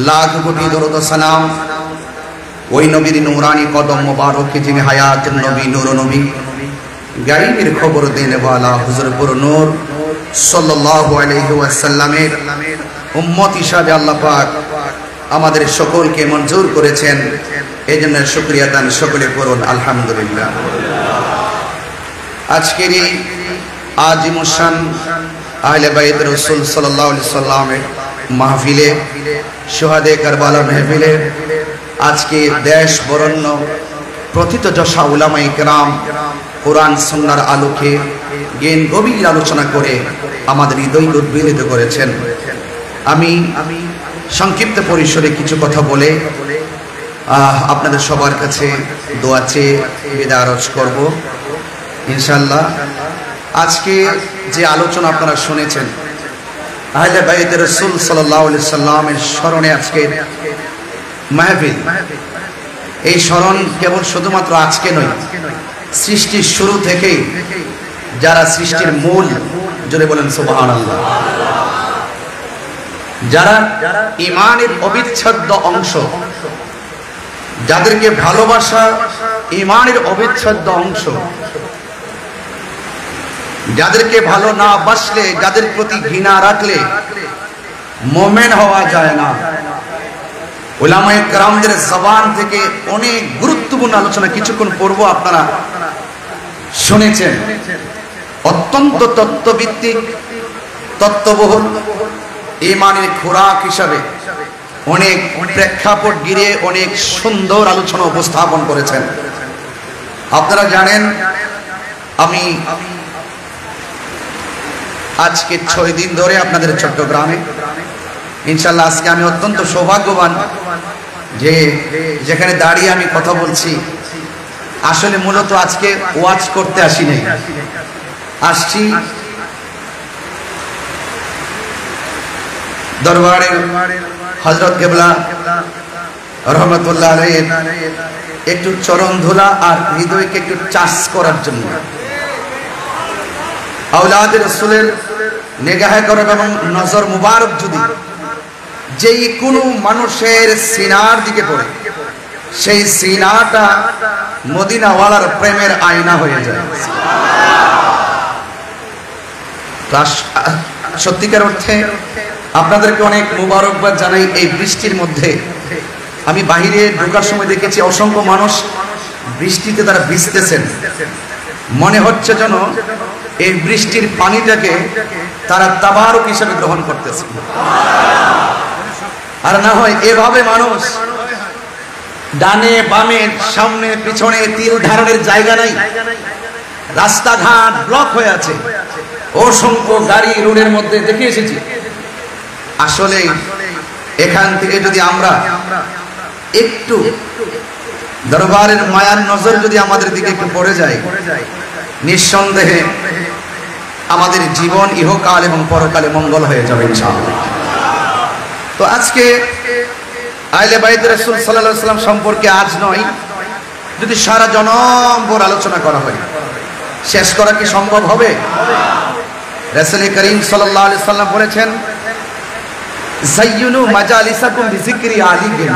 লাখ কোটি দরুদ ও সালাম ওই নবীর নূরানি কদম মোবারকে যিনি হায়াতুন নবী নূর নবী গায়বের খবর দেনে वाला হুজুর পুর নূর সাল্লাল্লাহু আলাইহি ওয়াসাল্লামের উম্মত হিসাবে আল্লাহ পাক আমাদের সকলকে মঞ্জুর করেছেন। এজন্য শুকরিয়া দান সকলে করুন আলহামদুলিল্লাহ। আজকের এই আজিমুশান আহলে বাইত রাসূল সাল্লাল্লাহু আলাইহি সাল্লামের মাহফিলে শুহাদে কারবালা মাহফিলে আজকে দেশ বরণ্য প্রথিতযশা উলামায়ে কেরাম কোরআন সুন্নাহর আলোকে জ্ঞান গভীর আলোচনা করে আমাদের হৃদয় উদ্বেলিত করেছেন। আমি সংক্ষিপ্ত পরিসরে কিছু কথা বলে আপনাদের সবার কাছে দোয়া চেয়ে বিদায় আরজ করব ইনশাআল্লাহ। আজকে যে আলোচনা আপনারা শুনেছেন আহলে বাইত রাসূল সাল্লাল্লাহু আলাইহি সাল্লামের স্মরণে আজকের মাহফিল, এই স্মরণ কেবল শুধুমাত্র আজকে নয়, সৃষ্টির শুরু থেকেই যারা সৃষ্টির মূল, জোরে বলেন সুবহানাল্লাহ, যারা ঈমানের অবিচ্ছেদ্য অংশ, যাদেরকে ভালোবাসা ঈমানের অবিচ্ছেদ্য অংশ, যাদেরকে ভালো না বাসলে, যাদের প্রতি ঘৃণা রাখলে মুমিন হওয়া যায় না। উলামায়ে কেরামদের জবান থেকে অনেক গুরুত্বপূর্ণ আলোচনা কিছুক্ষণ পূর্ব আপনারা শুনেছেন। অত্যন্ত তত্ত্বভিত্তিক, তত্ত্ববহুল ঈমানের খোরাক হিসাবে অনেক প্রেক্ষাপট গিরে অনেক সুন্দর আলোচনা উপস্থাপন করেছেন। আপনারা জানেন আমি আজকে 6 দিন ধরে আপনাদের চট্টগ্রামে, ইনশাআল্লাহ আজকে আমি অত্যন্ত সৌভাগ্যবান যে যেখানে দাঁড়িয়ে আমি কথা বলছি। আসলে মূলত আজকে ওয়াজ করতে আসি নাই, আসছি দরবারে হযরত কেবলা রহমাতুল্লাহ আলাইহি একটু চরণ ধুলা আর হৃদয়কে একটু চাষ করার জন্য। আওলাদে রাসূলের নিগাহে করব এবং নজর মুবারক যদি যেই কোনো মানুষের সিনার দিকে পড়ে, সেই সিনাটা মদিনাওয়ালার প্রেমের আয়না হয়ে যায়। সত্যিকার অর্থে আপনাদেরকে অনেক মুবারকবাদ জানাই। এই বৃষ্টির মধ্যে আমি বাহিরে ঢোকার সময় দেখেছি অসংখ্য মানুষ বৃষ্টিতে তারা ভিজতেছেন। মনে হচ্ছে যেন এই বৃষ্টির পানিটাকে তারা তাবারুক হিসেবে গ্রহণ করতেছে। আর না হয় এভাবে মানুষ ডানে বামে সামনে পিছনে তিল ধারণের জায়গা নাই, রাস্তাঘাট ব্লক হয়ে আছে, অসংখ্য গাড়ি রোডের মধ্যে দেখে এসেছি। আসলে এখান থেকে যদি আমরা একটু দরবারের মায়ার নজর যদি আমাদের দিকে একটু পড়ে যায়, নিঃসন্দেহে আমাদের জীবন ইহকাল এবং পরকালে মঙ্গল হয়ে যাবে ইনশাআল্লাহ। তো আজকে আহলে বাইত রাসূল সাল্লাল্লাহু আলাইহি ওয়াসাল্লাম সম্পর্কে আজ নয়, যদি সারা জনম ভর আলোচনা করা হয়, শেষ করা কি সম্ভব হবে? রাসূল করিম সাল্লাল্লাহু আলাইহি ওয়াসাল্লাম বলেছেন, যায়্যিনু মাজালিসাকুম বিযিকরি আলিয়্যিন।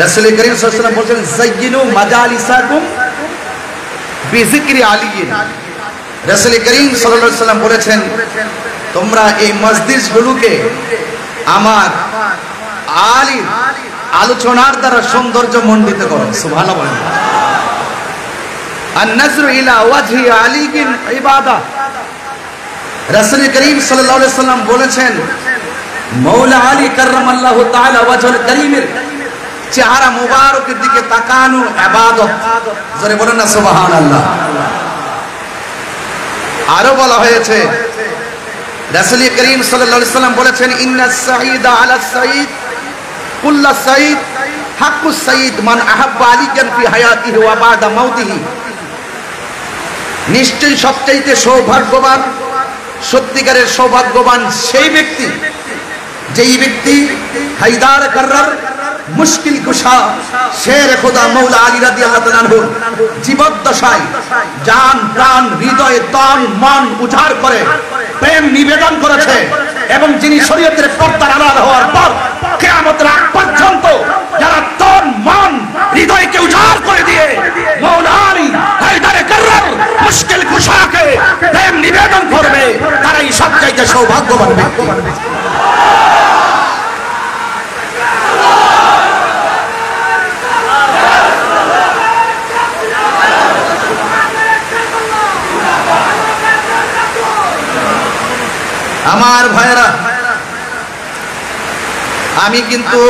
রাসূল করিম সাল্লাল্লাহু আলাইহি ওয়াসাল্লাম বলেছেন, যায়্যিনু মাজালিসাকুম বিযিকরি আলিয়্যিন। রাসূল করিম সাল্লাল্লাহু আলাইহি ওয়াসাল্লাম বলেছেন, তোমরা এই মসজিদগুলোকে আমার আলীর আলোচনার দ্বারা সৌন্দর্য মণ্ডিত করো। সুবহানাল্লাহ বলেন। আন-নাজরু ইলা ওয়াজহি আলিয়্যিন ইবাদা। রাসূল করিম সাল্লাল্লাহু আলাইহি ওয়াসাল্লাম বলেছেন, মাওলা আলী কাররামাল্লাহু তাআলা ওয়াজহুল কারীমের চেহারা মুবারকের দিকে তাকানো ইবাদত। জোরে বলেন না সুবহানাল্লাহ। আরো বলা হয়েছে, রাসূল করিম সাল্লাল্লাহু আলাইহি ওয়াসাল্লাম বলেছেন, ইন্নাস সাঈদা আলা সাঈদ কুল্লা সাঈদ হাক্কুস সাঈদ মান আহাব্বা আলিয়ান ফি হায়াতিহি ওয়া বাদা মাউতিহি। নিশ্চয়ই সবচাইতে সৌভাগ্যবান, সত্যিকারের সৌভাগ্যবান সেই ব্যক্তি যেই ব্যক্তি হায়দার কাররার মুশকিল কুশা শের খোদা মৌলা আলী রাদিয়াল্লাহু তাআলা আনহু জীবদ্দশায় জান প্রাণ হৃদয় তন মন উজাড় করে প্রেম নিবেদন করেছে, এবং যিনি শরীয়তের পর্দার আড়াল হওয়ার পর সৌভাগ্যবান ব্যক্তি। আমার ভাইরা, আমি কিন্তু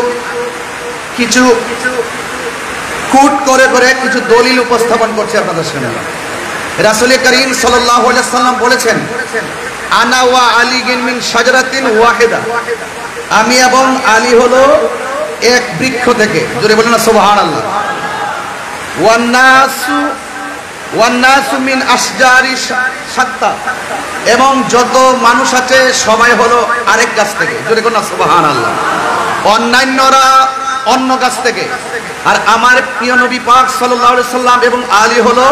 কিছু কুট করে করে কিছু দলিল উপস্থাপন করছি আপনাদের সামনে। রাসূল করিম সাল্লাল্লাহু আলাইহি ওয়াসাল্লাম বলেছেন, আনা ওয়া আলী মিন শাজারাতিন ওয়াহিদা, আমি এবং আলী হলো এক বৃক্ষ থেকে। জোরে বলেন না সুবহানাল্লাহ। ওয়ান্নাসু মিন আশজারি শাত্তা, এবং যত মানুষ আছে সবাই হলো আরেক গাছ থেকে। জোরে বলেন না সুবহানাল্লাহ। অন্যান্যরা অন্য গাছ থেকে, আর আমার প্রিয় নবী পাক সাল্লাল্লাহু আলাইহি সাল্লাম এবং আলী হলো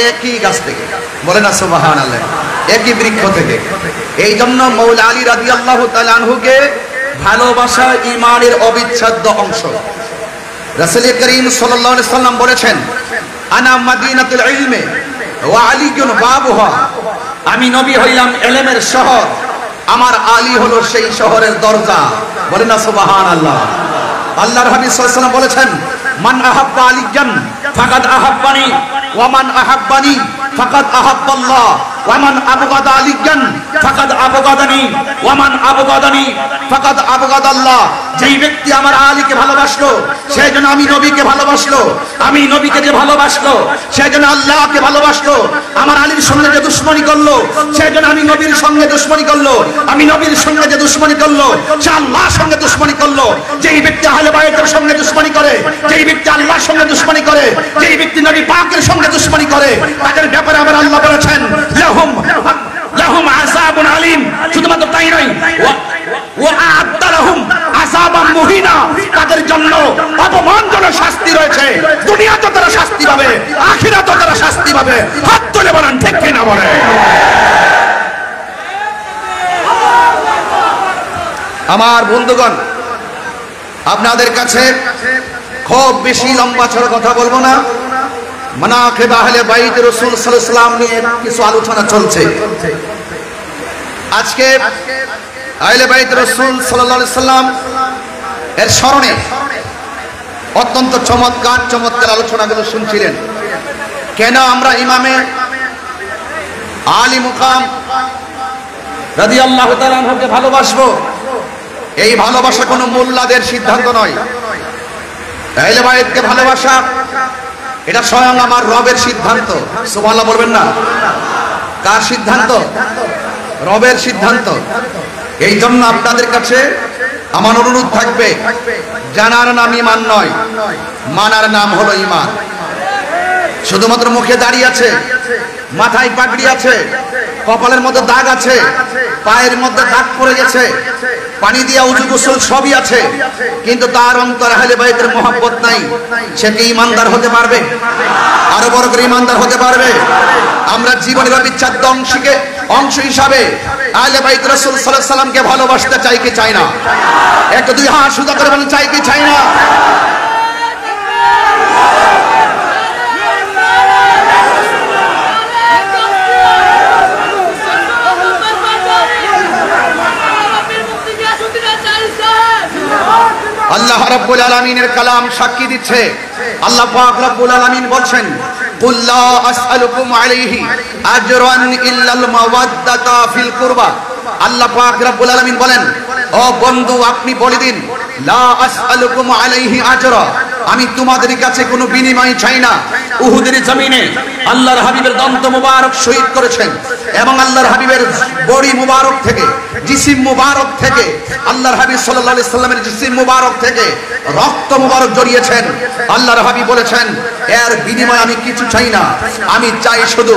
একই গাছ থেকে। বলেন না সুবহানাল্লাহ, একই বৃক্ষ থেকে। এই জন্য মৌলা আলী রাদিয়াল্লাহু তাআলা আনহুকে ভালোবাসা ঈমানের অবিচ্ছেদ্য অংশ। রাসূল করিম সাল্লাল্লাহু আলাইহি সাল্লাম বলেছেন, আনা মাদিনাতুল ইলমি ওয়া আলীউন বাবুহা, আমি নবী হইলাম ইলমের শহর, আমার আলী হলো সেই শহরের দরজা। বলেন না সুবহানাল্লাহ। আল্লাহর হাবিব সাল্লাল্লাহু আলাইহি ওয়াসাল্লাম বলেছেন, মান আহাব্বা আলিয়ান ফাকাদ আহাব্বানি ওয়া মান আহাব্বানি ফাকাদ আহাব্বাল্লাহ ওয়া মান আবগাদা আলিয়ান ফাকাদ আবগাদানি ওয়া মান আবগাদানি ফাকাদ আবগাদাল্লাহ। যেই ব্যক্তি আমার আলীকে ভালোবাসলো সেজন্য আমি নবীকে ভালোবাসলো, আমি নবীকে যে ভালোবাসলো সেজন্য আল্লাহকে ভালোবাসলো। আমার আলীর সঙ্গে যে দুশমনি করলো সেজন্য আমি নবীর সঙ্গে দুশমনি করলো, আমি নবীর সঙ্গে যে দুশমনি করলো সে আল্লাহর সঙ্গে দুশমনি করলো। যেই ব্যক্তি আহলে বাইতের সঙ্গে দুশমনি করে, যেই ব্যক্তি আল্লাহর সঙ্গে দুশমনি করে, যেই ব্যক্তি নবী পাকের সঙ্গে দুশমনি করে, তাদের ব্যাপারে আমার আল্লাহ বলেছেন, লাহুম লাহুম আযাবুন আলীম। শুধুমাত্র তাই নয়, ওয়া আ'আদ্দা লাহুম আযাবান মুহিনা, তাদের জন্য অপমানজনক শাস্তি রয়েছে। দুনিয়াতে তারা শাস্তি পাবে, আখিরাতে তারা শাস্তি পাবে। হাত তুলে বলেন ঠিক কিনা বলেন। আমার বন্ধুগণ, আপনাদের কাছে খুব বেশি লম্বা চড়া কথা বলবো না। মানাকিব আহলে বাইত রাসূল সাল্লাল্লাহু আলাইহি ওয়াসাল্লাম নিয়ে কিছু আলোচনা চলছে। আজকে আহলে বাইত রাসূল সাল্লাল্লাহু আলাইহি ওয়াসাল্লাম এর স্মরণে অত্যন্ত চমৎকার চমৎকার আলোচনাগুলো শুনছিলেন। কেন আমরা ইমামে আলী মুকাম রাদিয়াল্লাহু তাআলা আনহুকে ভালোবাসবো? এই ভালোবাসা কোনো মোল্লাদের সিদ্ধান্ত নয়। আহলে বাইতকে ভালোবাসা এটা স্বয়ং আমার রবের সিদ্ধান্ত। সুবহানাল্লাহ বলবেন না? কার সিদ্ধান্ত? রবের সিদ্ধান্ত। এই জন্য আপনাদের কাছে আমার অনুরোধ থাকবে, জানার নাম ঈমান নয়, মানার নাম হলো ঈমান। শুধুমাত্র মুখে দাঁড়িয়ে আছে, মাথায় পাগড়ি আছে, কপালের মধ্যে দাগ আছে, পায়ের মধ্যে দাগ পড়ে গেছে, পানি দিয়া উজু গোসল সবই আছে, কিন্তু তার অন্তরে আহলে বাইতের মহব্বত নাই, সে কি ঈমানদার হতে পারবে? আরো বড় করে ঈমানদার হতে পারবে? আমরা জীবনের অবিচ্ছেদ্য অংশ হিসাবে আহলে বাইত রাসূল সাল্লাল্লাহু আলাইহি সাল্লামকে ভালোবাসতে চাই কি চাই না? একটা দুই হাত সোজা করে বলেন, চাই কি চাই না? আল্লাহ রাব্বুল আলামিনের কালাম সাক্ষী দিচ্ছে। আল্লাহ পাক রাব্বুল আলামিন বলছেন, কুল লা আসআলুকুম আলাইহি আজরান ইল্লাল মাওয়াদ্দাতা ফিল কুরবা। আল্লাহ পাক রাব্বুল আলামিন বলেন, ও বন্ধু আপনি বলে দিন, লা আসআলুকুম আলাইহি আজরা, আমি তোমাদের কাছে কোনো বিনিময় চাই না। উহুদের জমিনে আল্লাহর হাবিবের দন্ত মুবারক শহীদ করেছেন এবং আল্লাহর হাবিবের বডি মুবারক থেকে, জিসিম মুবারক থেকে, আল্লাহর হাবিব সাল্লাল্লাহু আলাইহি সাল্লামের জিসিম মুবারক থেকে রক্ত মুবারক জড়িয়েছেন। আল্লাহর হাবিব বলেছেন, এর বিনিময়ে আমি কিছু চাই না, আমি চাই শুধু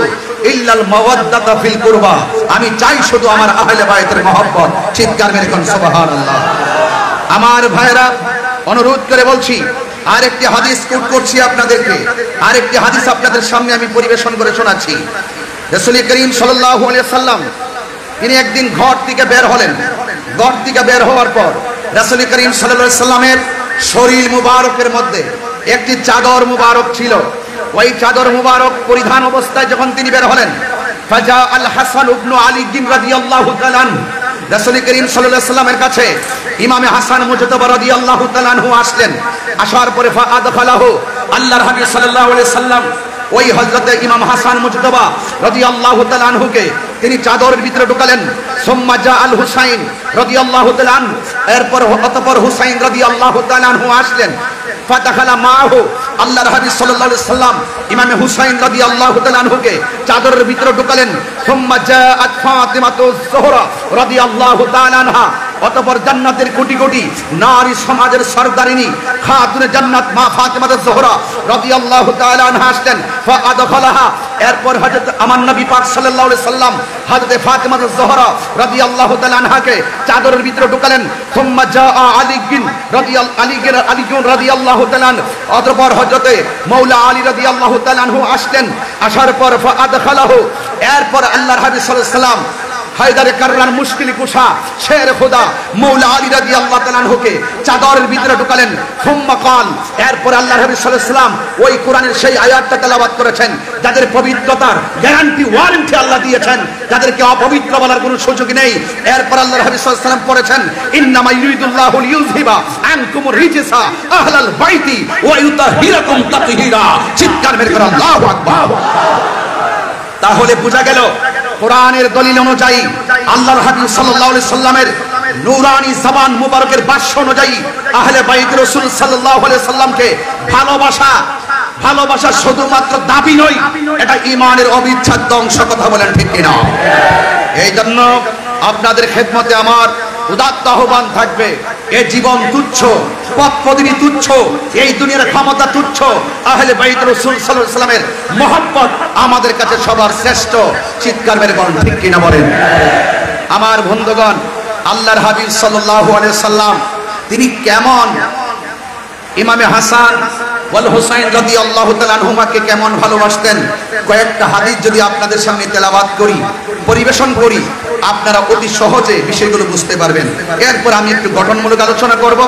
ইল্লাল মাওয়াদ্দাতা ফিল কুরবা, আমি চাই শুধু আমার আহলে বাইতের মহব্বত। চিৎকার মেরে কোন সুবহানাল্লাহ। আমার ভাইরা, অনুরোধ করে বলছি, আরেকটি হাদিস কোট করছি আপনাদেরকে, আরেকটি হাদিস আপনাদের সামনে আমি পরিবেশন করে শোনাচ্ছি। রাসূল করিম সাল্লাল্লাহু আলাইহি ওয়াসাল্লাম তিনি একদিন ঘর থেকে বের হলেন। ঘর থেকে বের হওয়ার পর রাসূল করিম সাল্লাল্লাহু আলাইহি ওয়াসাল্লামের শরীর মুবারকের মধ্যে একটি চাদর মুবারক ছিল। ওই চাদর মুবারক পরিধান অবস্থায় যখন তিনি বের হলেন, ফাজা আল হাসান ইবনে আলী রাদিয়াল্লাহু তাআলা রাসূল করিম সাল্লাল্লাহু আলাইহি ওয়াসাল্লামের কাছে ইমামে হাসান মুজতাবা রাদিয়াল্লাহু তাআলা আসলেন। আসার পরে ফাআদখালাহু আল্লাহর হাবিব সাল্লাল্লাহু আলাইহি সাল্লাম ওই হযরতে ইমাম হাসান মুজতাবা রাদিয়াল্লাহু তাআলা আনহুকে তিনি চাদরের ভিতরে ঢুকালেন। সুম্মা জা আল হুসাইন রাদিয়াল্লাহু তাআলা আনহু, এরপর অতঃপর হুসাইন রাদিয়াল্লাহু তাআলা আনহু আসলেন। ফাতাখালা মাহু, আল্লাহর হাবিব সাল্লাল্লাহু আলাইহি সাল্লাম ইমামে হুসাইন রাদিয়াল্লাহু তাআলা আনহুকে চাদরের ভিতরে ঢুকালেন। সুম্মা জাআত ফাতিমাতুজ যোহরা রাদিয়াল্লাহু তাআলা আনহা, অতঃপর জান্নাতের কোটি কোটি নারী সমাজের সরদারিনী খাতুনে জান্নাত মা ফাতিমাতুজ যোহরা রাদিয়াল্লাহু তাআলা আনহা আসলেন। ফাআদখালাহা, এরপর হযরত আমার নবী পাক সাল্লাল্লাহু আলাইহি সাল্লাম হযরত ফাতিমাতুজ যোহরা রাদিয়াল্লাহু তাআলা আনহাকে চাদরের ভিতরে ঢুকালেন। সুম্মা জাআ আলী রাদিয়াল্লাহু তাআলা, অতঃপর হযরতে মাওলা আলী রাদিয়াল্লাহু তাআলা আনহু আসলেন। আসার পর ফাআদখালাহু, এরপর আল্লাহর হাবিব সাল্লাল্লাহু আলাইহি সাল্লাম হায়দারে কাররান মুশকিল কুশা শের খোদা মাওলা আলী রাদিয়াল্লাহু তাআলা আনহুকে চাদরের ভিতরে ঢুকালেন। সুম্মা কাল, এরপর আল্লাহর হাবিব সাল্লাল্লাহু আলাইহি সাল্লাম ওই কোরআনের সেই আয়াতটা তেলাওয়াত করেছেন যাদের পবিত্রতার গ্যারান্টি ওয়ারেন্টি আল্লাহ দিয়েছেন, যাদেরকে অপবিত্র বলার কোনো সুযোগ নেই। এরপর আল্লাহর হাবিব সাল্লাল্লাহু আলাইহি সাল্লাম পড়েছেন ইন্নামা ইউরিদুল্লাহু লিইউযহিবা আনকুমুর রিজসা আহলাল বাইতি ওয়া ইউতাহিরাকুম তাতহীরা। চিৎকার মেরে করে আল্লাহু আকবার। তাহলে বোঝা গেল কোরআনের দলিল অনুযায়ী আল্লাহর হাবিব সাল্লাল্লাহু আলাইহি সাল্লামের নূরানি জবান মুবারকের ভাষ্য অনুযায়ী আহলে বাইত রাসূল সাল্লাল্লাহু আলাইহি সাল্লামকে ভালোবাসা শুধুমাত্র দাবি নয়, এটা ঈমানের অবিচ্ছেদ্য অংশ। কথা বলেন ঠিক কিনা? এই জন্য আপনাদের খেদমতে আমার উদাত্ত আহ্বান থাকবে, এই জীবন তুচ্ছ, পথ পদবি তুচ্ছ, এই দুনিয়ার ক্ষমতা তুচ্ছ, আহলে বাইত রাসূল সাল্লাল্লাহু আলাইহি সাল্লামের মহব্বত আমাদের কাছে সবার শ্রেষ্ঠ। চিৎকার মেরে বলেন ঠিক কিনা বলেন। আমার বন্ধুগণ, আল্লাহর হাবিব সাল্লাল্লাহু আলাইহি সাল্লাম তিনি কেমন ইমামে হাসান ওয়াল হুসাইন রাদিয়াল্লাহু তাআলা আনহুমাকে কেমন ভালোবাসতেন, কয়েকটা হাদিস যদি আপনাদের সামনে তেলাওয়াত করি, পরিবেশন করি, আপনারা অতি সহজে বিষয়গুলো বুঝতে পারবেন। এরপর আমি একটু গঠনমূলক আলোচনা করব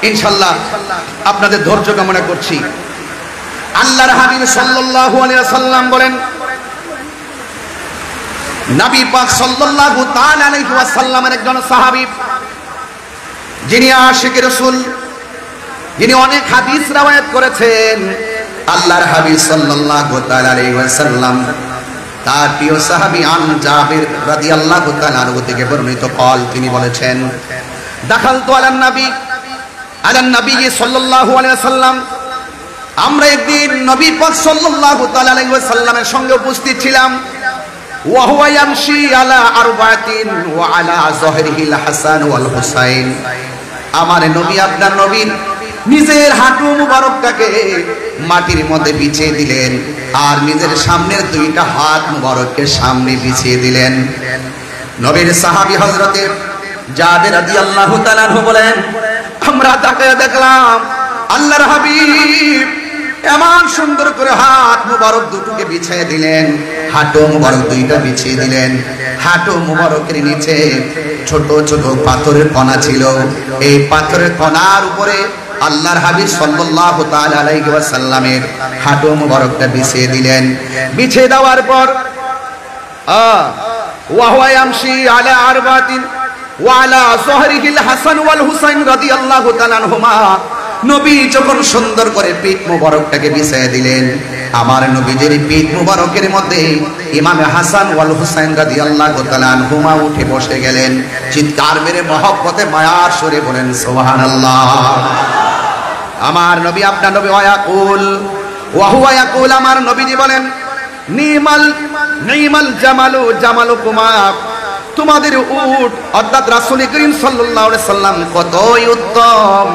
ইনশাআল্লাহ। আপনাদের ধৈর্য কামনা করছি। আল্লাহর হাবিব সাল্লাল্লাহু আলাইহি ওয়াসাল্লাম বলেন, নবী পাক সাল্লাল্লাহু তাআলা আলাইহি ওয়াসাল্লামের একজন সাহাবী যিনি আশিক রাসূল, যিনি অনেক হাদিস রওয়ায়াত করেছেন, আল্লাহর হাবিব সাল্লাল্লাহু তাআলা আলাইহি ওয়াসাল্লাম তার প্রিয় সাহাবী আন জাবির রাদিয়াল্লাহু তাআলা আনহু থেকে বর্ণিত কল, তিনি বলেছেন দাখালতু আলান নবী সাল্লাল্লাহু আলাইহি ওয়াসাল্লাম, আমরা একদিন নবী পাক সাল্লাল্লাহু তাআলা আলাইহি ওয়াসাল্লামের সঙ্গে উপস্থিত ছিলাম। ওয়া হুয়া ইয়ামশি আলা আরবাতিন ওয়া আলা যহরিহিল হাসান ওয়াল হুসাইন, আমার নবী আপনার নবী নিজের হাঁটু মুবারকটাকে মাটির মধ্যে বিছিয়ে দিলেন আর নিজের সামনের দুইটা হাত মুবারককে সামনে বিছিয়ে দিলেন। নবীর সাহাবী হযরতে জাবের রাদিয়াল্লাহু তাআলা আনহু বলেন, আমরা তাকিয়ে দেখলাম আল্লাহর হাবিব এমন সুন্দর করে হাত মুবারক দুটোকে বিছিয়ে দিলেন, হাঁটু মুবারক দুইটা বিছিয়ে দিলেন। হাঁটু মুবারকের নিচে ছোট ছোট পাথরের কণা ছিল, এই পাথরের কণার উপরে আল্লাহর হাবিব সাল্লাল্লাহু তাআলা আলাইহি ওয়াসাল্লামের হাঁটু মুবারকটা বিছিয়ে দিলেন। বিছিয়ে দেওয়ার পর ওয়া হুয়া ইয়ামশি আলা আরবাতিন ওয়া আলা যহরিহিল হাসান ওয়াল হুসাইন রাদিয়াল্লাহু তাআলা আনহুমা, নবী যখন সুন্দর করে পিঠ মুবারকটাকে বিছিয়ে দিলেন, আমার নবীজির পিঠ মুবারকের মধ্যে ইমামে হাসান ওয়াল হুসাইন রাদিয়াল্লাহু তাআলা আনহুমা উঠে বসে গেলেন। চিৎকার মেরে মহব্বতে মায়ার সুরে বলেন সুবহানাল্লাহ। আমার নবী আপনার নবী ওয়া হুয়া ইয়াকুল, আমার নবীজি বলেন নিমাল জামালুকুমা, তোমাদের উট অর্থাৎ রাসূল করিম সাল্লাল্লাহু আলাইহি সাল্লাম কতই উত্তম।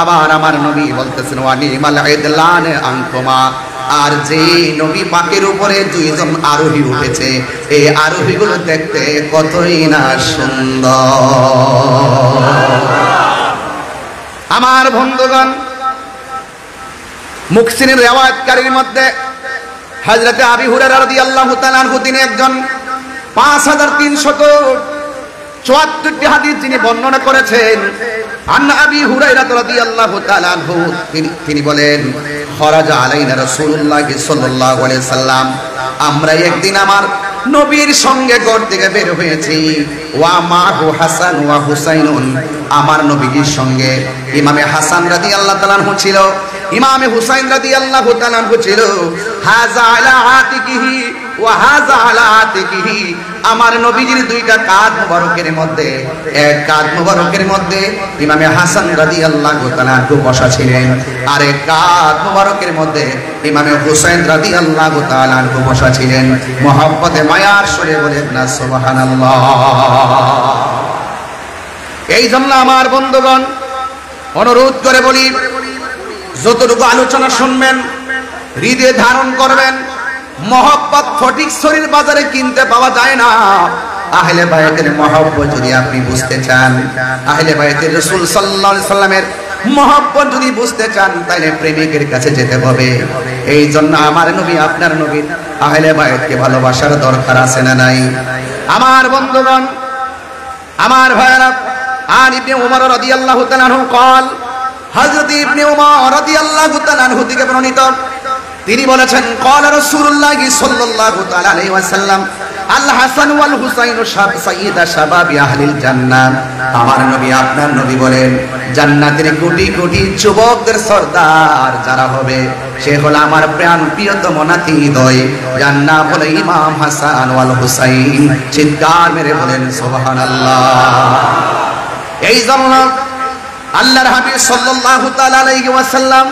আবার আমার নবী বলতেছেন ওয়া নিমাল ইদলান আনকুমা, আর যে নবী পাকের উপরে দুইজন আরোহী উঠেছে, এই আরোহীগুলো দেখতে কতই না সুন্দর। আমার বন্ধুগণ, মুহসিনের রিওয়ায়াতকারীর মধ্যে হযরতে আবি হুরায়রা রাদিয়াল্লাহু তাআলা আনহু তিনি একজন 5374টি হাদিস যিনি বর্ণনা করেছেন। আন আবি হুরায়রা রাদিয়াল্লাহু তাআলা আনহু তিনি বলেন, খরাজা আলাইনা রাসূলুল্লাহ সাল্লাল্লাহু আলাইহি সাল্লাম, আমরা একদিন আমার নবীর সঙ্গে ঘর থেকে বের হয়েছি, ওয়া মাহু হাসান ওয়া হুসাইনুন, আমার নবীর সঙ্গে ইমামে হাসান রাদিয়াল্লাহু তাআলা আনহু ছিল, ইমামে হুসাইন রাদিয়াল্লাহু তাআলা আনহু ছিল। হাযা আলা আতিকিহি ওয়া হাযা আলা আতিকিহি, আমার নবীজির দুইটা কাঁধ মোবারকের মধ্যে, এক কাঁধ মোবারকের মধ্যে ইমামে হাসান রাদিয়াল্লাহু তাআলা আনহু বসা ছিলেন, আর এক কাঁধ মোবারকের মধ্যে ইমামে হুসাইন রাদিয়াল্লাহু তাআলা আনহু বসা ছিলেন। মহব্বতে মায়ার সুরে বলেন না সুবহানাল্লাহ। এই জন্য আমার বন্ধুগণ অনুরোধ করে বলি, যতটুকু আলোচনা শুনবেন হৃদয়ে ধারণ করবেন। মহব্বত ফটিক শরীর বাজারে কিনতে পাওয়া যায় না। আহলে বায়তের মহব্বত যদি আপনি বুঝতে চান, আহলে বায়তের রাসূল সাল্লাল্লাহু আলাইহি সাল্লামের মহব্বত যদি বুঝতে চান, তাহলে প্রেমিকের কাছে যেতে হবে। এই জন্য আমার নবী, আপনার নবী আহলে বায়তকে ভালোবাসার দরকার আছে না নাই? আমার বন্ধুগণ, আমার ভাইরা, আর ইবনে উমর রাদিয়াল্লাহু তাআলা আনহু قال, হযরত ইবনে উমর রাদিয়াল্লাহু তাআলা আনহু থেকে বর্ণিত, তিনি বলেছেন قال রাসূলুল্লাহ সাল্লাল্লাহু তাআলা আলাইহি ওয়াসাল্লাম, আল হাসান ওয়াল হুসাইন সাইয়্যিদা শাবাবি আহলিল জান্নাহ। আমার নবী, আপনার নবী বলেন, জান্নাতের কোটি কোটি যুবকদের সরদার যারা হবে, সে হলো আমার প্রাণ প্রিয়তম নাতিদ্বয়, যার নাম হলো ইমাম হাসান ওয়াল হুসাইন। চিৎকার মেরে বলেন সুবহানাল্লাহ। এই জন্য আল্লাহর হাবিব সাল্লাল্লাহু তাআলা আলাইহি ওয়াসাল্লাম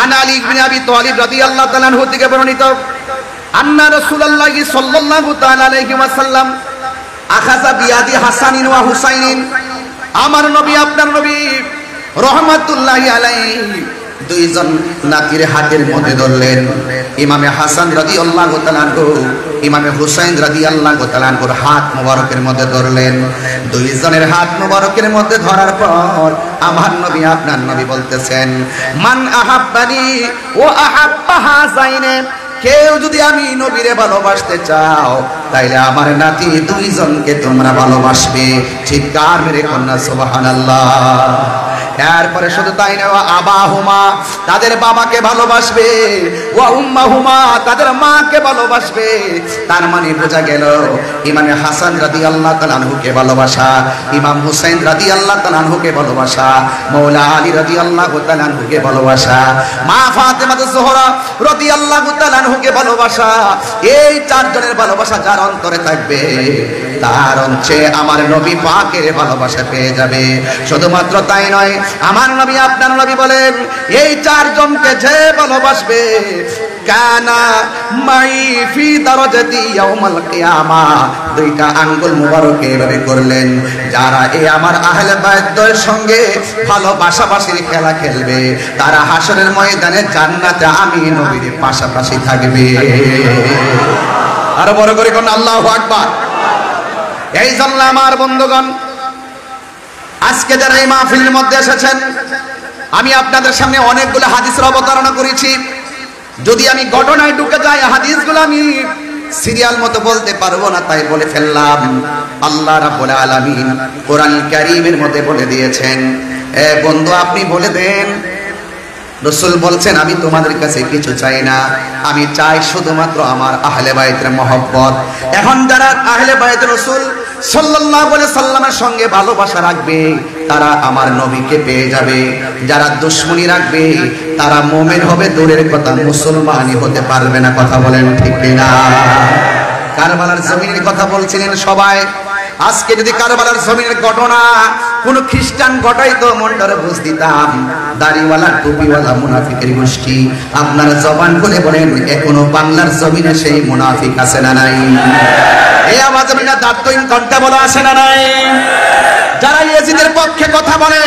আন আলী ইবনে আবি তালিব রাদিয়াল্লাহু তাআলা আনহু থেকে বর্ণিত, আন্না রাসূলুল্লাহ সাল্লাল্লাহু তাআলা আলাইহি ওয়াসাল্লাম আখাযা বিয়াদি হাসানিন ওয়া হুসাইনিন। আমার নবী, আপনার নবী রাহমাতুল্লাহি আলাইহি দুইজন নাতির হাতের মধ্যে ধরলেন। ইমামে হাসান রাদিয়াল্লাহু তাআলা আনহু ইমামে হুসাইন রাদিয়াল্লাহু তাআলা আনহুর হাত মোবারকের মধ্যে ধরলেন। দুইজনের হাত মোবারকের মধ্যে ধরার পর আমার নবী, আপনার নবী বলতেছেন, মান আহাব্বানি ওয়া আহাব্বা হাযাইনে, কেউ যদি আমি নবীরে ভালোবাসতে চাও, তাইলে আমার নাতি দুইজনকে তোমরা ভালোবাসবে। চিৎকার মেরে কন্যা সুবহানাল্লাহ। এরপরে শুধু তাই না, আবাহুমা, তাদের বাবাকে ভালোবাসবে, ওয়া উম্মাহুমা, তাদের মাকে ভালোবাসবে। তার মানে বোঝা গেল ইমামে হাসান রাদিয়াল্লাহু তাআলা আনহুকে ভালোবাসা, ইমাম হুসাইন রাদিয়াল্লাহু তাআলা আনহুকে ভালোবাসা, মাওলা আলী রাদিয়াল্লাহু তাআলা আনহুকে ভালোবাসা, মা ফাতেমা জোহরা রাদিয়াল্লাহু তাআলা আনহুকে ভালোবাসা। এই চারজনের ভালোবাসা যার অন্তরে থাকবে, তার অন্তরে আমার নবী পাকের ভালোবাসা পেয়ে যাবে। শুধুমাত্র তাই নয়, আমার নবী, আপনার নবী বলেন, এই চারজনকে যে ভালোবাসবে, কানা মাই ফি দারাজাতি ইয়াউমাল কিয়ামা, দুইটা আঙ্গুল মোবারক এভাবে করলেন, যারা এই আমার আহলে বায়তের সঙ্গে ভালোবাসাবাসির খেলা খেলবে, তারা হাসরের ময়দানে জান্নাতে আমি নবীর পাশাপাশি থাকবে। আরো বড় করে কোন আল্লাহু আকবার। এই জন্য আমার বন্ধুগণ, আজকে যারা এই মাহফিলের মধ্যে এসেছেন, আমি আপনাদের সামনে অনেকগুলো হাদিসের অবতারণা করেছি। যদি আমি ঘটনায় ঢুকে যাই, হাদিসগুলো আমি সিরিয়াল মতো বলতে পারবো না, তাই বলে ফেললাম। আল্লাহ রাব্বুল আলামিন কোরআন কারীমের মধ্যে বলে দিয়েছেন, এ বন্ধু আপনি বলে দেন, রাসূল বলছেন, আমি তোমাদের কাছে কিছু চাই না, আমি চাই শুধুমাত্র আমার আহলে বায়তের মহব্বত। এখন যারা আহলে বায়ত রাসূল সাল্লাল্লাহু আলাইহি সাল্লামের সঙ্গে ভালোবাসা রাখবে, তারা আমার নবীকে পেয়ে যাবে। যারা দুশমনি রাখবে, তারা মুমিন হবে দূরের কথা, মুসলমানই হতে পারবে না। কথা বলেন ঠিক কিনা? কারবালার জমিনের কথা বলছিলেন সবাই। আজকে যদি কারবালার জমিনের ঘটনা কোন খ্রিস্টান ঘটাইতো, মনটারে বুঝ দিতাম। দাড়িওয়ালা টুপিওয়ালা মুনাফিকের গোষ্ঠী, আপনারা জবান খুলে বলেন, এখনো বাংলার জমিনে সেই মুনাফিক আছে না নাই? এই আওয়াজে মিনা দাঁতহীন কণ্ঠে বলা আছে না নাই? যারা ইয়েজিদের পক্ষে কথা বলে,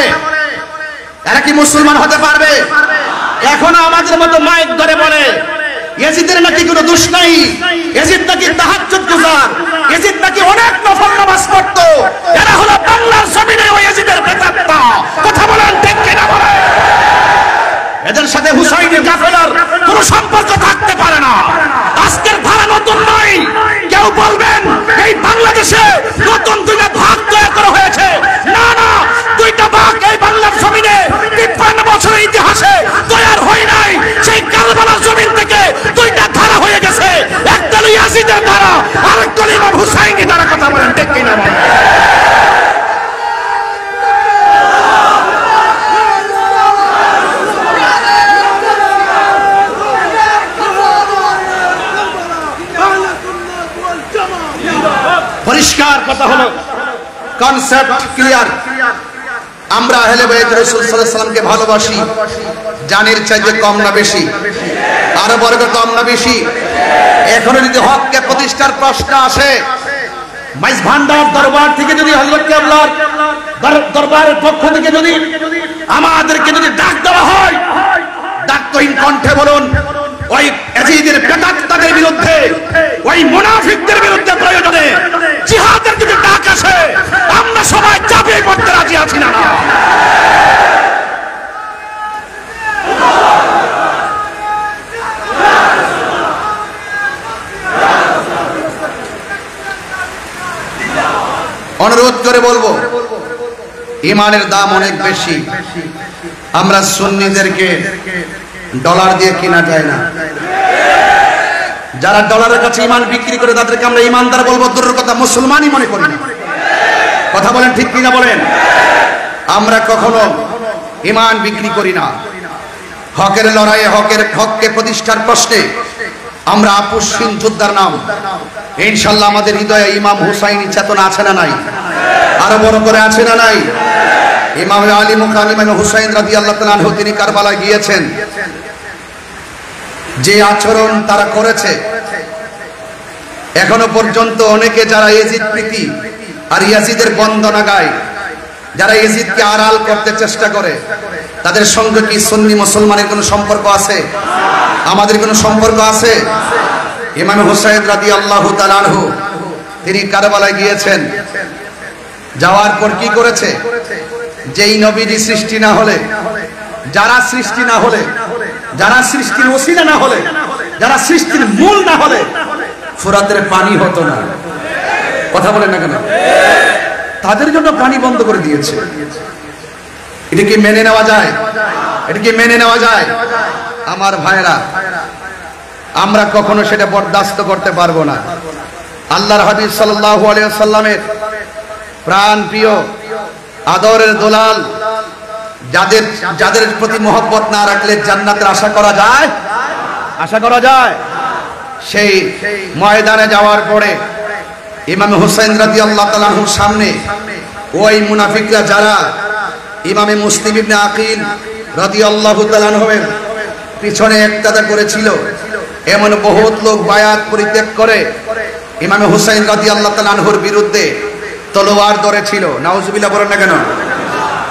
এরা কি মুসলমান হতে পারবে? এখনো আমাদের মতো মাইক ধরে বলে ইয়াজিদের নাকি কোনো দোষ নাই, ইয়াজিদ নাকি তাহাজ্জুদ গুজার, ইয়াজিদ নাকি অনেক নফল নামাজ পড়তো। এরা হলো বাংলার জমিনে ওই ইয়াজিদের প্রেতাত্মা। কথা বলেন ঠিক কিনা বলেন? এদের সাথে হুসাইনের কাফেলার কোনো সম্পর্ক থাকতে পারে না। আজকের ধারা নতুন নয়। কেউ বলবেন এই বাংলাদেশে নতুন দুইটা ভাগ তৈরি করা হয়েছে, না না, দুইটা ভাগ এই বাংলার জমিনে 53 বছরের ইতিহাসে তৈরি হয় নাই। সেই কারবালার জমিন থেকে দুইটা ধারা হয়ে গেছে। একটা হলো কনসেপ্ট ক্লিয়ার। আমরা আহলে বাইত রাসূল সাল্লাল্লাহু আলাইহি ওয়াসাল্লামকে ভালোবাসি, জানের চাইতে কম না বেশি? আরো বড় কম না বেশি? এখনো যদি হককে প্রতিষ্ঠার প্রশ্ন আসে, মাইজ ভান্ডার দরবার থেকে যদি হযরত কেবলার দরবারের পক্ষ থেকে যদি আমাদেরকে যদি ডাক দেওয়া হয়, ডাকতহীন কণ্ঠে বলুন, ওই ইয়াজিদের প্রেতাত্মাদের বিরুদ্ধে, ওই মুনাফিকদের বিরুদ্ধে প্রয়োজনে জিহাদের যদি ডাক আসে, আমরা সবাই চাপিয়ে পড়তে রাজি আছি না? অনুরোধ করে বলবো, ইমানের দাম অনেক বেশি। আমরা সুন্নিদেরকে ডলার দিয়ে কিনা যায় না। যারা ডলারের কাছে ইমান বিক্রি করে তাদেরকে আমরা ইমানদার বলবো, দূরের কথা মুসলমানই মনে করি না। কথা বলেন ঠিক কিনা বলেন? আমরা কখনো ইমান বিক্রি করি না। হকের লড়াইয়ে, হককে প্রতিষ্ঠার প্রশ্নে আমরা আপোষহীন যোদ্ধার নাম। ইনশাআল্লাহ আমাদের হৃদয়ে ইমাম হুসাইনি চেতনা আছে না নাই? আরো বড় করে আছে না নাই? ইমাম আলী মুকাম ইমাম হুসাইন রাদিয়াল্লাহু তাআলা আনহু তিনি কারবালায় গিয়েছেন। যে আচরণ তারা করেছে, এখনো পর্যন্ত অনেকে যারা ইয়াজিদ প্রীতি আর ইয়াজিদের বন্দনা গায়, যারা ইয়াজিদকে আড়াল করতে চেষ্টা করে, তাদের সঙ্গে কি সুন্নি মুসলমানের কোনো সম্পর্ক আছে? আমাদের কোনো সম্পর্ক আছে? ইমাম হুসাইন রাদিয়াল্লাহু তাআলা আনহু তিনি কারবালায় গিয়েছেন। যাওয়ার পর কি করেছে? যেই নবীজি সৃষ্টি না হলে, যারা সৃষ্টি না হলে, যারা সৃষ্টির ওসিলা না হলে, যারা সৃষ্টির মূল না হলে ফুরাতের পানি হতো না। কথা বলেন না কেন? তাদের জন্য পানি বন্ধ করে দিয়েছে। এটা কি মেনে নেওয়া যায়? এটা কি মেনে নেওয়া যায়? আমার ভাইরা, আমরা কখনো সেটা বরদাস্ত করতে পারবো না। আল্লাহর হাবিব সাল্লাল্লাহু আলাইহি ওয়াসাল্লামের প্রাণ প্রিয় আদরের দোলাল, যাদের প্রতি মহব্বত না রাখলে জান্নাতের আশা করা যায়? আশা করা যায়? সেই ময়দানে যাওয়ার পরে ইমাম হুসাইন রাদিয়াল্লাহু তাআলা আনহুর সামনে ওই মুনাফিকরা যারা ইমামে মুসলিম ইবনে আকিল রাদিয়াল্লাহু তাআলা আনহুর পিছনে ইক্তাদা করেছিল, এমন বহুত লোক বায়াত পরিত্যাগ করে ইমাম হুসাইন রাদিয়াল্লাহু তাআলা আনহুর বিরুদ্ধে তলোয়ার ধরেছিল। নাউজুবিল্লাহ বলেন না কেন?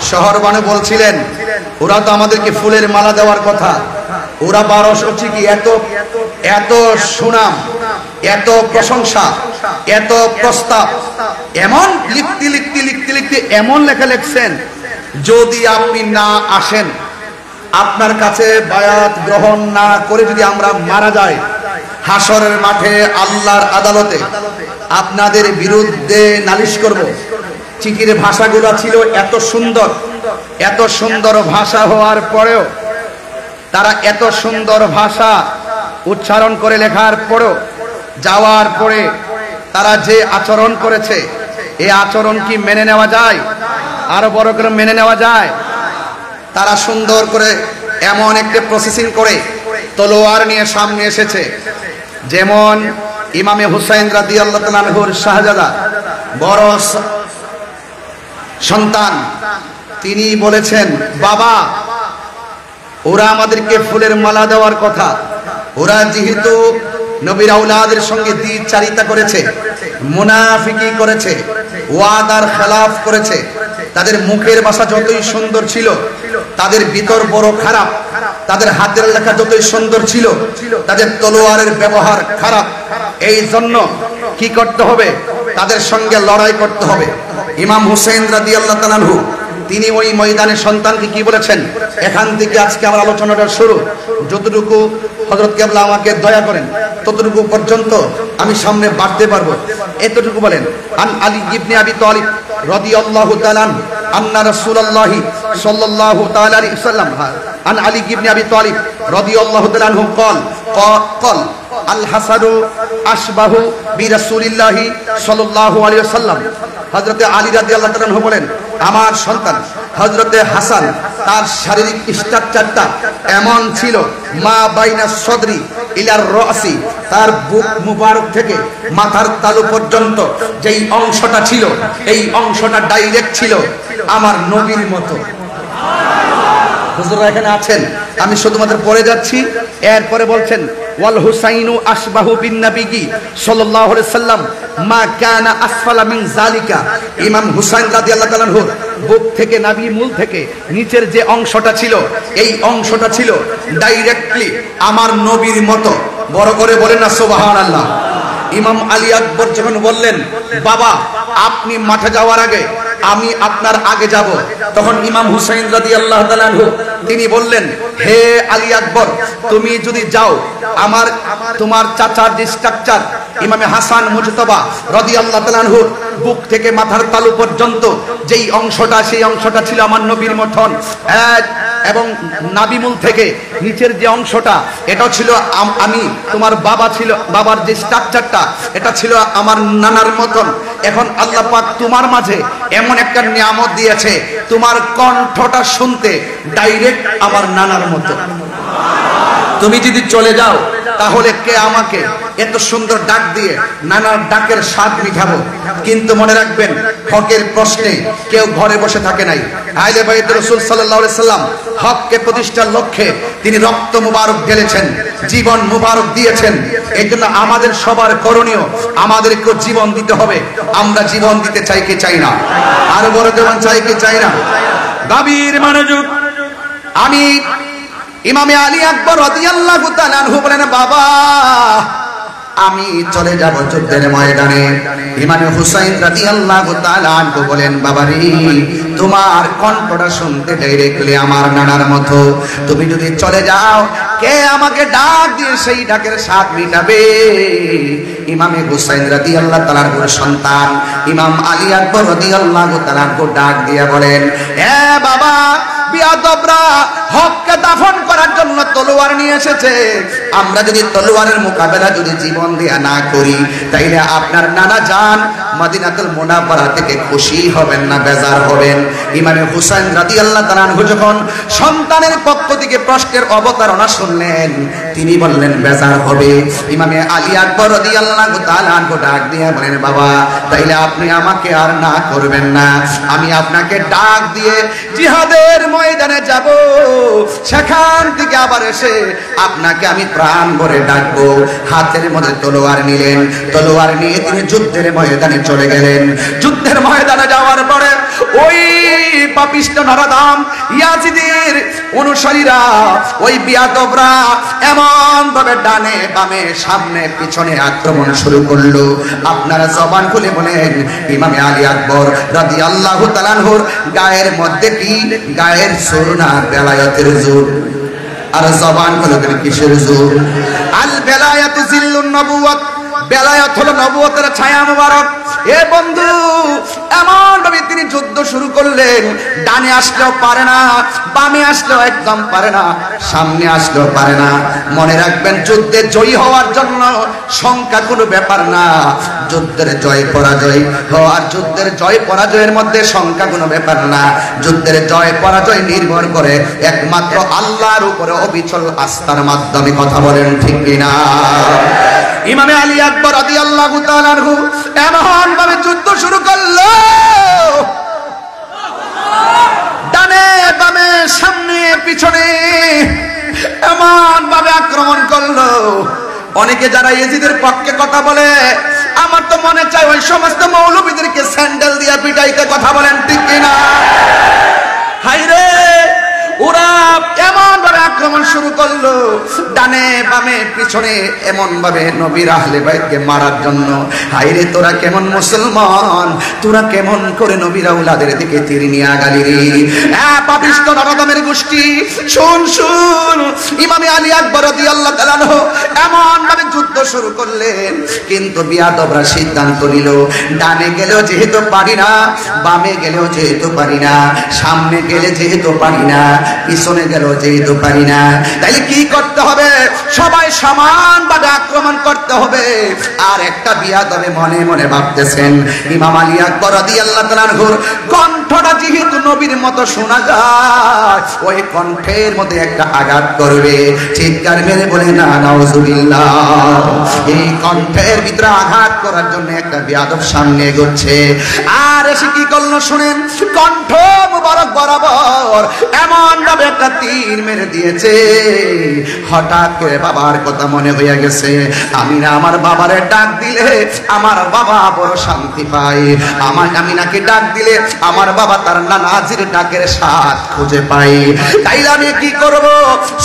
শহরবানু বলছিলেন, ওরা তো আমাদেরকে ফুলের মালা দেওয়ার কথা, ওরা 1200 কি এত সুনাম, এত প্রশংসা, এত প্রস্তাব, এমন লিখতে এমন লেখা লিখছেন, যদি আপনি না আসেন, আপনার কাছে বায়াত গ্রহণ না করে যদি আমরা মারা যাই, হাসরের মাঠে আল্লাহর আদালতে আপনাদের বিরুদ্ধে নালিশ করব। চিঠির ভাষাগুলো ছিল এত সুন্দর, এত সুন্দর ভাষা হওয়ার পরেও, তারা এত সুন্দর ভাষা উচ্চারণ করে লেখার পরেও, যাওয়ার পরে তারা যে আচরণ করেছে, এই আচরণ কি মেনে নেওয়া যায়? আরো বড় করে মেনে নেওয়া যায়? তারা সুন্দর করে এমন একটা প্রসেসিং করে তলোয়ার নিয়ে সামনে এসেছে, যেমন ইমামে হুসাইন রাদিয়াল্লাহু তাআলা আনহুর শাহজাদা বড় সন্তান, তিনি বলেছেন, বাবা, ওরা আমাদেরকে ফুলের মালা দেওয়ার কথা, ওরা যেহেতু নবীর আওলাদের সঙ্গে দ্বিচারিতা করেছে, মুনাফিকি করেছে, ওয়াদার খেলাফ করেছে, তাদের মুখের ভাষা যতই সুন্দর ছিল, তাদের ভিতর বড় খারাপ, তাদের হাতের লেখা যতই সুন্দর ছিল, তাদের তলোয়ারের ব্যবহার খারাপ। এই জন্য কি করতে হবে? তাদের সঙ্গে লড়াই করতে হবে। ইমাম হুসাইন রাদিয়াল্লাহু তাআলা আনহু তিনি ওই ময়দানের সন্তানকে কি বলেছেন? এখান থেকে আজকে আমার আলোচনাটা শুরু। যতটুকু হযরত কেবলা আমাকে দয়া করেন, ততটুকু পর্যন্ত আমি সামনে বাড়তে পারবো, এতটুকু বলেন। আন আলী ইবনে আবি তালিব রাদিয়াল্লাহু তাআলা আন্না রাসূলুল্লাহি সাল্লাল্লাহু তাআলা আলাইহি ওয়াসাল্লাম, আন আলী ইবনে আবি তালিব রাদিয়াল্লাহু তাআলা আনহু قال আল হাসানু আশবাহু বিরাসূলিল্লাহি সাল্লাল্লাহু আলাইহি ওয়াসাল্লাম। হযরতে আলী রাদিয়াল্লাহু তাআলা আনহু বলেন, আমার সন্তান হযরতে হাসান তার শারীরিক স্ট্রাকচারটা এমন ছিল, মা বাইনা সদরি ইলার রাসি, তার বুক মুবারক থেকে মাথার তালু পর্যন্ত যেই অংশটা ছিল, এই অংশটা ডাইরেক্ট ছিল আমার নবীর মতো। হুজুররা এখানে আছেন, আমি শুধুমাত্র পড়ে যাচ্ছি। এরপরে বলছেন ওয়াল হুসাইনু আশবাহু বিন নবী সাল্লাল্লাহু আলাইহি সাল্লাম মা কানা আসফালা মিন যালিকা। ইমাম হুসাইন রাদিয়াল্লাহু তাআলা আনহু বুক থেকে, নাভি মূল থেকে নিচের যে অংশটা ছিল, এই অংশটা ছিল ডাইরেক্টলি আমার নবীর মতো। বড় করে বলেন না সুবহানাল্লাহ। ইমাম আলী আকবর যখন বললেন, বাবা আপনি মাঠে যাওয়ার আগে আমি আপনার আগে যাব, তখন ইমাম হুসাইন রাদিয়াল্লাহু তাআলা আনহু তিনি বললেন, হে আলী আকবর, তুমি যদি যাও তোমার চাচার যে স্ট্রাকচার ইমামে হাসান মুজতবা রাদিয়াল্লাহু তাআলা আনহু বুক থেকে মাথার তালু পর্যন্ত যেই অংশটা, সেই অংশটা ছিল আমার নবীর মতন। এবং নাভিমূল থেকে নিচের যে অংশটা, এটা ছিল আমি তোমার বাবা ছিল, বাবার যে স্ট্রাকচারটা এটা ছিল আমার নানার মতন। এখন আল্লাহ পাক তোমার মাঝে এমন একটা নিয়ামত দিয়েছে, তোমার কণ্ঠটা শুনতে ডাইরেক্ট আমার নানার মতো। তুমি যদি চলে যাও তাহলে কে আমাকে এত সুন্দর ডাক দিয়ে নানার ডাকের স্বাদ মিঠাবো। কিন্তু মনে রাখবেন, হকের প্রশ্নে কেউ ঘরে বসে থাকে নাই। আহলে বাইত রাসূল সাল্লাল্লাহু আলাইহি সাল্লাম হককে প্রতিষ্ঠার লক্ষ্যে তিনি রক্ত মুবারক ঢেলেছেন, জীবন মুবারক দিয়েছেন। এই জন্য আমাদের সবার করণীয়, আমাদেরকে জীবন দিতে হবে। আমরা জীবন দিতে চাই কি চাই না? আরো বড় জীবন চাই কি চাই না? গভীর মনোযোগ। আমি ইমামে আলী আকবর রাদিয়াল্লাহু তাআলা আনহু বলেন, বাবা আমি চলে যাব যুদ্ধের ময়দানে। ইমামে হুসাইন রাদিয়াল্লাহু তাআলা আনহু বলেন, বাবারে তোমার কণ্ঠটা শুনতে ডাইরেক্টলি আমার নানার মতো। তুমি যদি চলে যাও, কে আমাকে ডাক দিয়ে সেই ডাকের স্বাদ মিটাবে? ইমামে হুসাইন রাদিয়াল্লাহু তাআলা আনহুর সন্তান ইমাম আলী আকবর রাদিয়াল্লাহু তাআলা আনহু ডাক দিয়ে বলেন, এ বাবা, বিয়াদবরা হককে দাফন করার জন্য তলোয়ার নিয়ে এসেছে। আমরা যদি তলোয়ারের মোকাবেলা যদি জীবন দিয়ে না করি, তাইলে আপনার নানা জান মদিনাতুল মুনাওয়ারা থেকে খুশি হবেন না বেজার হবেন? ইমামে হুসাইন রাদিয়াল্লাহু তাআলা আনহু যখন সন্তানের পক্ষ থেকে প্রশ্নের অবতারণা শুনলেন, তিনি বললেন বেজার হবে। ইমামে আলী আকবর রাদিয়াল্লাহু তাআলা আনহু ডাক দিয়ে বলেন, বাবা তাইলে আপনি আমাকে আর না করবেন না, আমি আপনাকে ডাক দিয়ে জিহাদের ময়দানে যাব, সেখান থেকে আবার এসে আপনাকে আমি প্রাণ ভরে ডাকবো। হাতের মধ্যে তলোয়ার নিলেন, তলোয়ার নিয়ে তিনি যুদ্ধের ময়দানে চলে গেলেন। যুদ্ধের ময়দানে যাওয়ার পরে ওই পাপিষ্ট নরদাম ইয়াজিদের অনুসারীরা, ওই বিয়াদবরা এমন ভাবে ডানে বামে সামনে পিছনে আক্রমণ শুরু করলো। আপনারা জবান খুলে বলেন, ইমামে আলী আকবর রাদিয়াল্লাহু তাআলা আনহুর গায়ের মধ্যে কি গায়ের জোর না বেলায়েতের জোর? আর জবান খুলে বলেন কিসের জোর? আল বেলায়াতু জিল্লুন নবুওয়াত, বেলায়েত হলো নবুয়তের ছায়া মুবারক। এ বন্ধু, এমন ভাবে তিনি যুদ্ধ শুরু করলেন, ডানে আসলেও পারে না, বামে আসলেও একদম পারে না, সামনে আসলেও পারে না। মনে রাখবেন, যুদ্ধে জয়ী হওয়ার জন্য সংখ্যা কোনো ব্যাপার না। যুদ্ধের জয় পরাজয় হওয়ার, যুদ্ধের জয় পরাজয়ের মধ্যে সংখ্যা কোনো ব্যাপার না। যুদ্ধের জয় পরাজয় নির্ভর করে একমাত্র আল্লাহর উপরে অবিচল আস্থার মাধ্যমে। কথা বলেন ঠিক কিনা? ইমামে আলী আকবর রাদিয়াল্লাহু তাআলা আনহু এমন ভাবে যুদ্ধ শুরু করলো, ডানে বামে সামনে পিছনে এমন ভাবে আক্রমণ করলো। অনেকে যারা ইয়েজিদের পক্ষে কথা বলে, আমার তো মনে চায় ওই সমস্ত মৌলবীদেরকে স্যান্ডেল দিয়ে পিটাইতে। কথা বলেন ঠিক কিনা? হায়রে, ওরা এমন ভাবে আক্রমণ শুরু করলো, ডানে বামে পিছনে এমন ভাবে নবীর আহলে বাইতকে মারার জন্য। হায়রে, তোরা কেমন মুসলমান, তোরা কেমন করে নবীর আওলাদের দিকে তীর নিয়ে আগালি রে? পাপিষ্ট নরদমের গোষ্ঠী, শুন শুন। ইমামে আলী আকবর রাদিয়াল্লাহু তাআলা আনহু এমন ভাবে যুদ্ধ শুরু করলেন, কিন্তু বিয়াদবরা সিদ্ধান্ত নিল, ডানে গেলেও যেহেতু পারি না, বামে গেলেও যেহেতু পারি না, সামনে গেলে যেহেতু পারি না, পিছনে গেল যেহেতু পারি না, তাইলে কি করতে হবে? সবাই সমানভাবে আক্রমণ করতে হবে। আর একটা বিয়াদবে মনে মনে ভাবতেছেন ইমাম আলী আকবর রাদিয়াল্লাহু তাআলা আনহুর কণ্ঠটা যেহেতু নবীর মতো শোনা যায়, ওই কণ্ঠের মধ্যে একটা আঘাত করবে, চিৎকার মেরে বলে না নাউজুবিল্লাহ। এই কণ্ঠের ভিতরে আঘাত করার জন্য একটা বিয়াদব সামনে এগোচ্ছে। আর এসে কি করলো শুনেন, কণ্ঠ মুবারক বরাবর এমন ভাবে একটা তীর মেরে দিয়েছে, হঠাৎ করে বাবার কথা মনে হয়ে গেছে। আমি না আমার বাবারে ডাক দিলে আমার বাবা বড় শান্তি পায়, আমি নাকি ডাক দিলে আমার বাবা তার নানাজির ডাকের স্বাদ খুঁজে পাই। তাইলে আমি কি করব,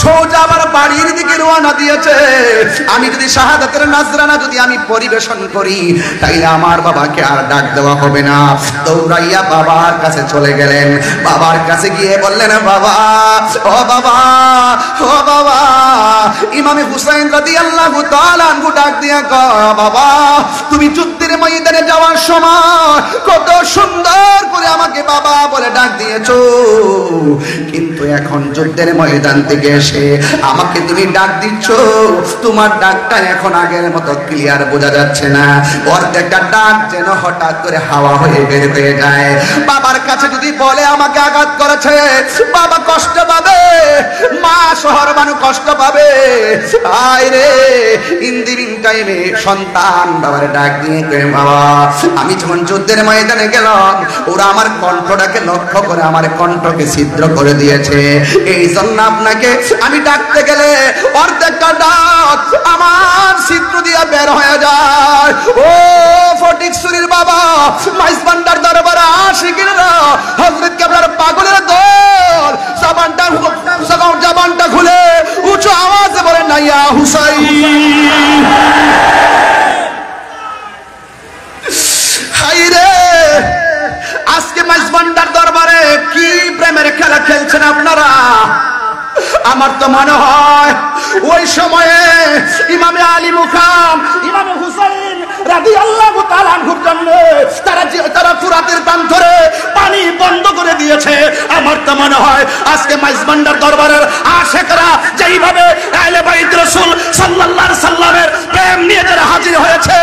সোজা আমার বাড়ির দিকে রওনা দিয়েছে। আমি যদি শাহাদাতের নাজরানা যদি আমি পরিবেশন করি, তাইলে আমার বাবাকে আর ডাক দেওয়া হবে না। দৌড়াইয়া বাবার কাছে চলে গেলেন। বাবার কাছে গিয়ে বললেন, বাবা ও বাবা ও বাবা, ইমামে হুসাইন রাদিয়াল্লাহু তাআলা আনহু ডাক দিয়া কয়, বাবা তুমি যুদ্ধের ময়দানে যাওয়ার সময় কত সুন্দর করে আমাকে বাবা বলে ডাক দিয়েছো, কিন্তু এখন যুদ্ধের ময়দান থেকে এসে আমাকে তুমি ডাক দিচ্ছ, তোমার ডাকটা এখন আগের মতো ক্লিয়ার বোঝা যাচ্ছে না। অর্ধেকটা ডাক যেন হঠাৎ করে হাওয়া হয়ে বের হয়ে যায়। বাবার কাছে যদি বলে আমাকে আঘাত করেছে, বাবা কষ্ট পাবে, মা শহর মানুষ কষ্ট পাবে। আয় রে ইন্দিবিন টাইমে সন্তান বাবার ডাক দিয়ে কয়, বাবা আমি যখন যুদ্ধের ময়দানে গেলাম, ওরা আমার কণ্ঠটাকে লক্ষ্য করে আমার কণ্ঠকে ছিদ্র করে দিয়েছে, এই জন্য আপনাকে আমি ডাকতে গেলে অর্ধেকটা ডাক আমার ছিদ্র দিয়ে বের হয়ে যায়। ও ফটিকছড়ির বাবা, মাইজবান্ডার দরবারে আশিকিরা, হযরত কেবলার পাগলের দল, জবানটা খুলে উঁচু আওয়াজে বলে না ইয়া হুসাইন। হায়রে আজকে মাইজবান্ডার দরবারে কি প্রেমের খেলা খেলছেন আপনারা। আমার তো মনে হয় ওই সময়ে ইমামে আলী মুকাম, ইমামে হুসাইন রাদিয়াল্লাহু তাআলা আনহুর জন্য তারা ফুরাতের প্রান্তরে পানি বন্ধ করে দিয়েছে। আমার তো মনে হয় আজকে মাইজবান্ডার দরবারের আশিকরা যেইভাবে আহলে বাইত রাসূল সাল্লাল্লাহু আলাইহি সাল্লামের প্রেম নিয়ে যারা হাজির হয়েছে,